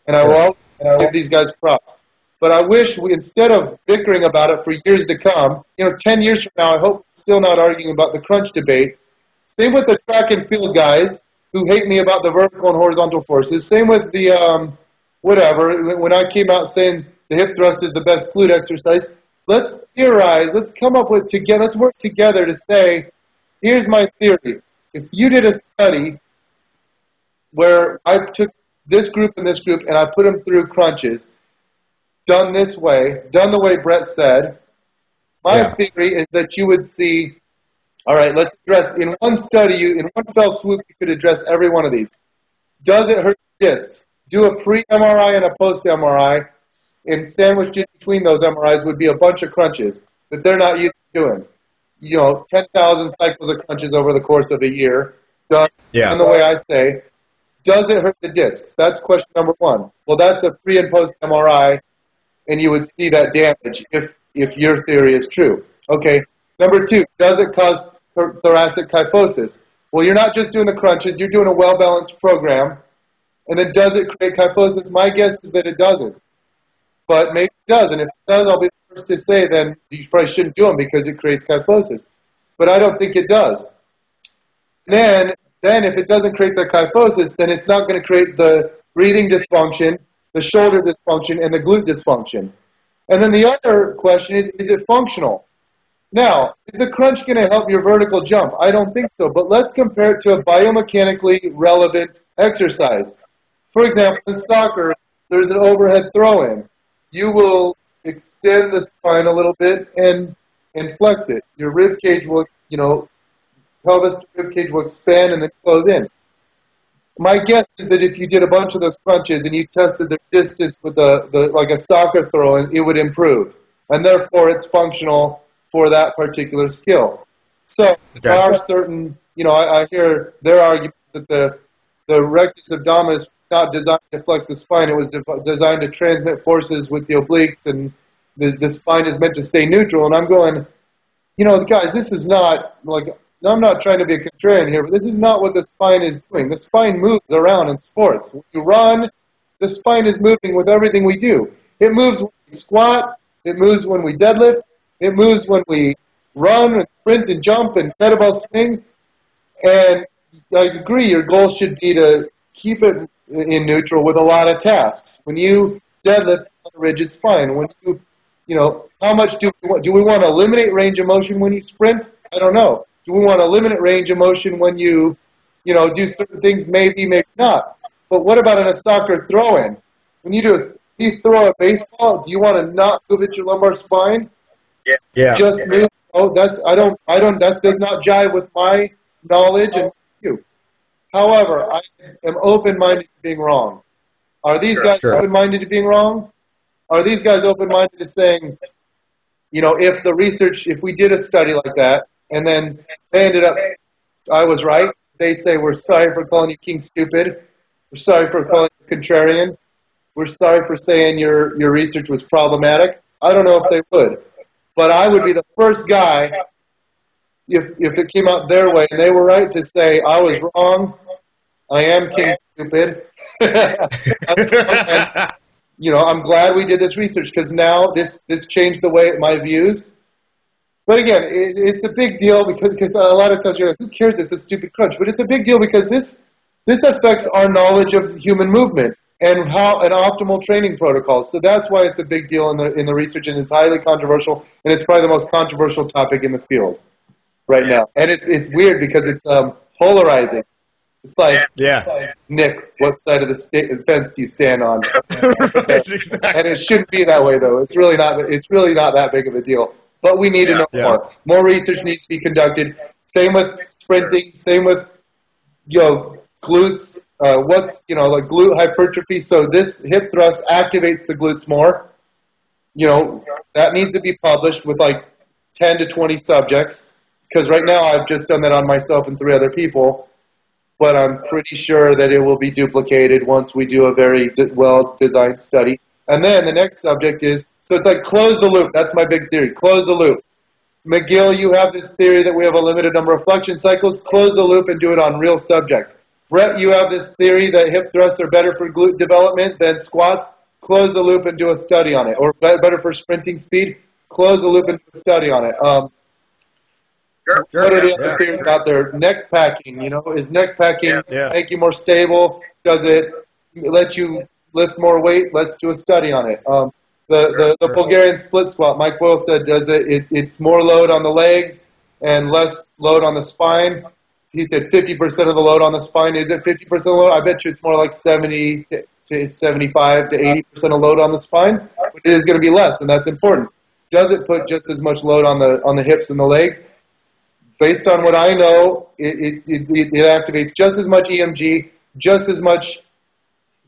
And I will always give these guys props. But I wish we, instead of bickering about it for years to come, 10 years from now, I hope we're still not arguing about the crunch debate. Same with the track and field guys who hate me about the vertical and horizontal forces. Same with the whatever. When I came out saying the hip thrust is the best glute exercise, let's theorize. Let's come up with together. Let's work together to say, here's my theory. If you did a study where I took this group and this group and I put them through crunches, done this way, done the way Bret said, my theory is that you would see, all right, let's address, in one study, in one fell swoop, you could address every one of these. Does it hurt discs? Do a pre-MRI and a post-MRI, and sandwiched in between those MRIs would be a bunch of crunches that they're not used to doing. 10,000 cycles of crunches over the course of a year, done the way I say. Does it hurt the discs? That's question number one. Well, that's a pre and post MRI, and you would see that damage if your theory is true. Okay. Number two, does it cause thoracic kyphosis? Well, you're not just doing the crunches, you're doing a well-balanced program. And then does it create kyphosis? My guess is that it doesn't. But maybe it does, and if it does, I'll be the first to say then you probably shouldn't do them because it creates kyphosis. But I don't think it does. Then if it doesn't create the kyphosis, then it's not going to create the breathing dysfunction, the shoulder dysfunction, and the glute dysfunction. And then the other question is it functional? Now, is the crunch going to help your vertical jump? I don't think so, but let's compare it to a biomechanically relevant exercise. For example, in soccer, there's an overhead throw-in. You will extend the spine a little bit and flex it. Your rib cage will, pelvis to rib cage will expand and then close in. My guess is that if you did a bunch of those crunches and you tested the distance with like a soccer throw-in, it would improve. And therefore, it's functional for that particular skill. So there are certain, I hear their argument that the rectus abdominis is not designed to flex the spine. It was designed to transmit forces with the obliques, and the spine is meant to stay neutral. And I'm going, guys, this is not, I'm not trying to be a contrarian here, but this is not what the spine is doing. The spine moves around in sports. When you run, the spine is moving with everything we do. It moves when we squat. It moves when we deadlift. It moves when we run and sprint and jump and kettlebell swing. And I agree, your goal should be to keep it in neutral with a lot of tasks. When you deadlift on a rigid spine, when how much do we want? Do we want to eliminate range of motion when you sprint? I don't know. Do we want to eliminate range of motion when you, do certain things? Maybe, maybe not. But what about in a soccer throw-in? When you do you throw a baseball, do you want to not move at your lumbar spine? Yeah. Just move. Oh, that does not jive with my knowledge and you. However, I am open-minded to being wrong. Are these guys open-minded to being wrong? Are these guys open-minded to saying, if we did a study like that, and then they ended up, I was right, they say, we're sorry for calling you King Stupid, we're sorry for calling you Contrarian, we're sorry for saying your research was problematic. I don't know if they would. But I would be the first guy, if it came out their way and they were right, to say, I was wrong, I am King Stupid. I'm glad we did this research because now this changed the way my views. But again, it's a big deal because a lot of times you're like, who cares? It's a stupid crunch. But it's a big deal because this affects our knowledge of human movement and how an optimal training protocols. So that's why it's a big deal in the research, and it's highly controversial, and it's probably the most controversial topic in the field right now. And it's weird because it's polarizing. It's like, Nick, what side of the fence do you stand on? Right, exactly. And it shouldn't be that way, though. It's really not that big of a deal. But we need to know more. More research needs to be conducted. Same with sprinting. Same with glutes. Like glute hypertrophy. So this hip thrust activates the glutes more. That needs to be published with like 10 to 20 subjects. Because right now I've just done that on myself and 3 other people. But I'm pretty sure that it will be duplicated once we do a very well-designed study. And then the next subject is, so it's like close the loop. That's my big theory. Close the loop. McGill, you have this theory that we have a limited number of flexion cycles. Close the loop and do it on real subjects. Brett, you have this theory that hip thrusts are better for glute development than squats. Close the loop and do a study on it. Or better for sprinting speed. Close the loop and do a study on it. What are the other theories out there? Neck packing, is neck packing make you more stable? Does it let you lift more weight? Let's do a study on it. The Bulgarian split squat, Mike Boyle said, does it's more load on the legs and less load on the spine. He said 50% of the load on the spine. Is it 50% of the load? I bet you it's more like 70 to 75 to 80% of load on the spine. But it is going to be less, and that's important. Does it put just as much load on the hips and the legs? Based on what I know, it activates just as much EMG, just as much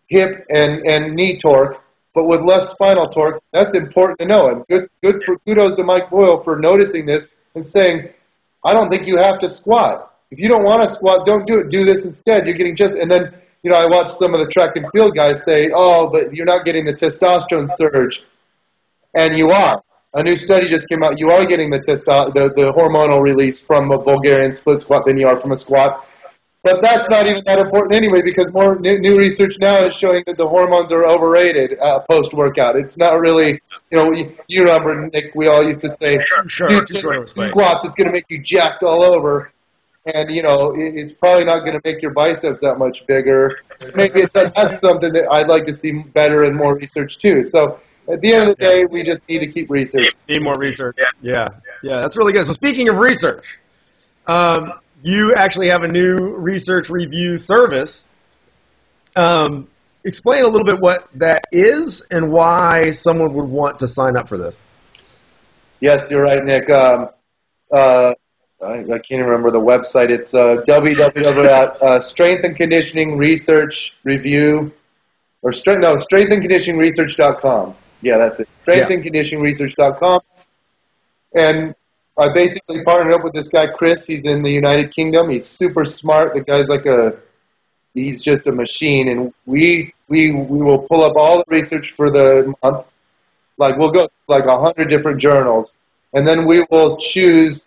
hip and knee torque, but with less spinal torque. That's important to know. And kudos to Mike Boyle for noticing this and saying, I don't think you have to squat. If you don't want to squat, don't do it. Do this instead. You're getting and then, I watched some of the track and field guys say, oh, but you're not getting the testosterone surge. And you are. A new study just came out. You are getting the hormonal release from a Bulgarian split squat than you are from a squat. But that's not even that important anyway, because more new research now is showing that the hormones are overrated post-workout. It's not really, you remember, Nick, we all used to say, squats, it's going to make you jacked all over. And, it's probably not going to make your biceps that much bigger. Maybe that's something that I'd like to see better and more research too. So at the end of the day, we just need to keep researching. Need more research. Yeah, that's really good. So speaking of research, you actually have a new research review service. Explain a little bit what that is and why someone would want to sign up for this. Yes, you're right, Nick. I can't even remember the website. It's Strength and Conditioning Research Review, or strengthandconditioningresearch.com. Yeah, that's it. Strengthandconditioningresearch.com. And I basically partnered up with this guy, Chris. He's in the United Kingdom. He's super smart. The guy's he's just a machine. And we will pull up all the research for the month. We'll go 100 different journals. And then we will choose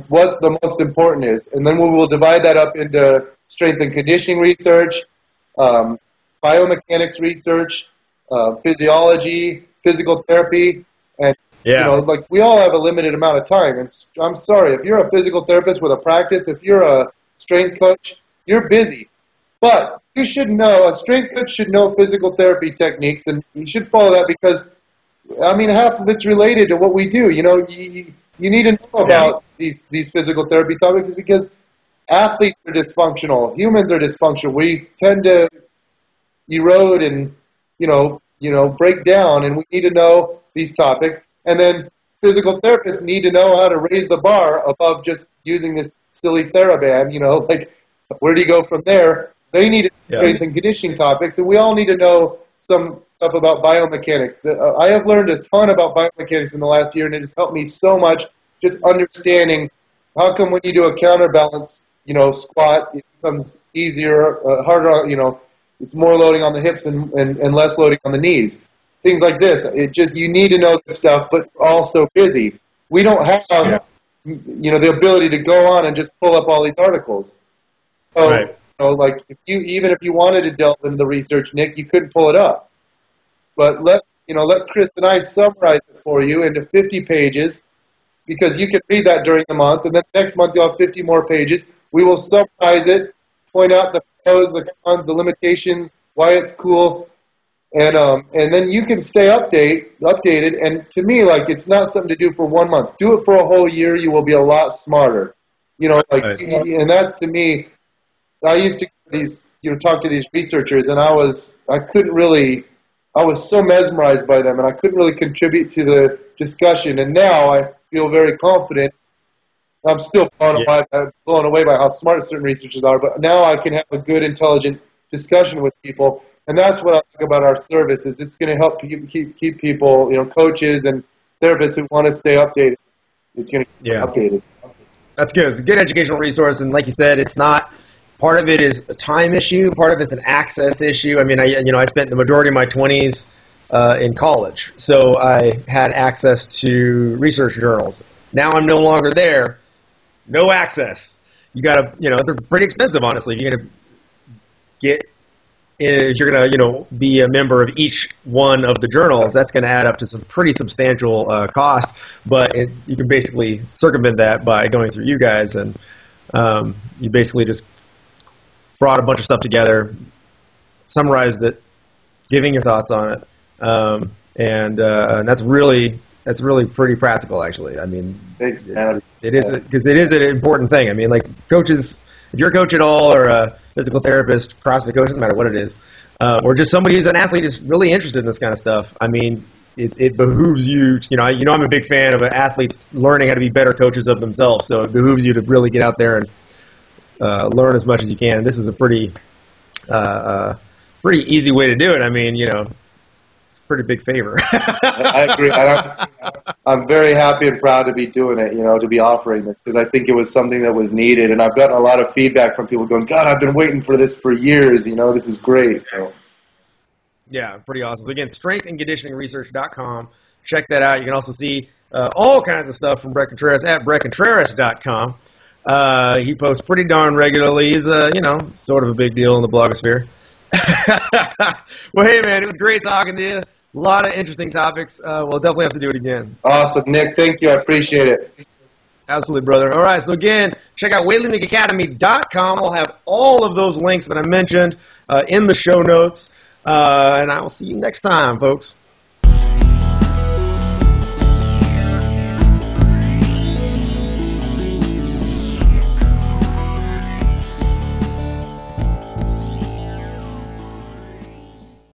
what the most important is. And then we will divide that up into strength and conditioning research, biomechanics research, physiology, physical therapy, and we all have a limited amount of time. And I'm sorry, if you're a physical therapist with a practice, if you're a strength coach, you're busy. But you should know, a strength coach should know physical therapy techniques, and you should follow that because, half of it's related to what we do. You need to know about these physical therapy topics because athletes are dysfunctional. Humans are dysfunctional. We tend to erode and, break down, and we need to know these topics. And then physical therapists need to know how to raise the bar above just using this silly TheraBand, like where do you go from there? They need to know strength and conditioning topics, and we all need to know some stuff about biomechanics. I have learned a ton about biomechanics in the last year, and it has helped me so much just understanding how come when you do a counterbalance, squat, it becomes easier, harder, it's more loading on the hips and less loading on the knees. Things like this. You need to know this stuff, but we're all so busy. We don't have, the ability to go on and just pull up all these articles. So, right. Like even if you wanted to delve into the research, Nick, you couldn't pull it up. But let Chris and I summarize it for you into 50 pages, because you can read that during the month, and then next month you'll have 50 more pages. We will summarize it, point out the pros, the cons, the limitations, why it's cool, and then you can stay updated. And to me, like, it's not something to do for 1 month. Do it for a whole year. You will be a lot smarter. Right. And that's, to me, I used to talk to these researchers, and I was so mesmerized by them, and I couldn't really contribute to the discussion. And now I feel very confident. I'm still blown away by how smart certain researchers are, but now I can have a good, intelligent discussion with people. And that's what I like about our service, is it's going to help keep people, coaches and therapists who want to stay updated. It's going to keep updated. That's good. It's a good educational resource, and like you said, it's not. Part of it is a time issue. Part of it's an access issue. I mean, I spent the majority of my 20s in college, so I had access to research journals. Now I'm no longer there. No access. You got to, they're pretty expensive, honestly. If you're gonna be a member of each one of the journals, that's going to add up to some pretty substantial cost. But you can basically circumvent that by going through you guys, and you basically just brought a bunch of stuff together, summarized it, giving your thoughts on it, and that's really pretty practical, actually. I mean, thanks, it is, because it is an important thing. I mean, like, coaches, if you're a coach at all, or a physical therapist, CrossFit coach, doesn't matter what it is, or just somebody who's an athlete is really interested in this kind of stuff. I mean, it behooves you. I'm a big fan of athletes learning how to be better coaches of themselves. So it behooves you to really get out there and learn as much as you can. This is a pretty easy way to do it. I mean, it's a pretty big favor. I agree. I'm very happy and proud to be doing it, to be offering this, because I think it was something that was needed. And I've gotten a lot of feedback from people going, God, I've been waiting for this for years. This is great. So, yeah, pretty awesome. So again, strengthandconditioningresearch.com. Check that out. You can also see all kinds of stuff from Bret Contreras at bretcontreras.com. He posts pretty darn regularly. He's sort of a big deal in the blogosphere. Well, hey, man, it was great talking to you. A lot of interesting topics. We'll definitely have to do it again. Awesome, Nick. Thank you. I appreciate it. Absolutely, brother. All right, so again, check out weightliftingacademy.com. I'll have all of those links that I mentioned in the show notes, and I will see you next time, folks.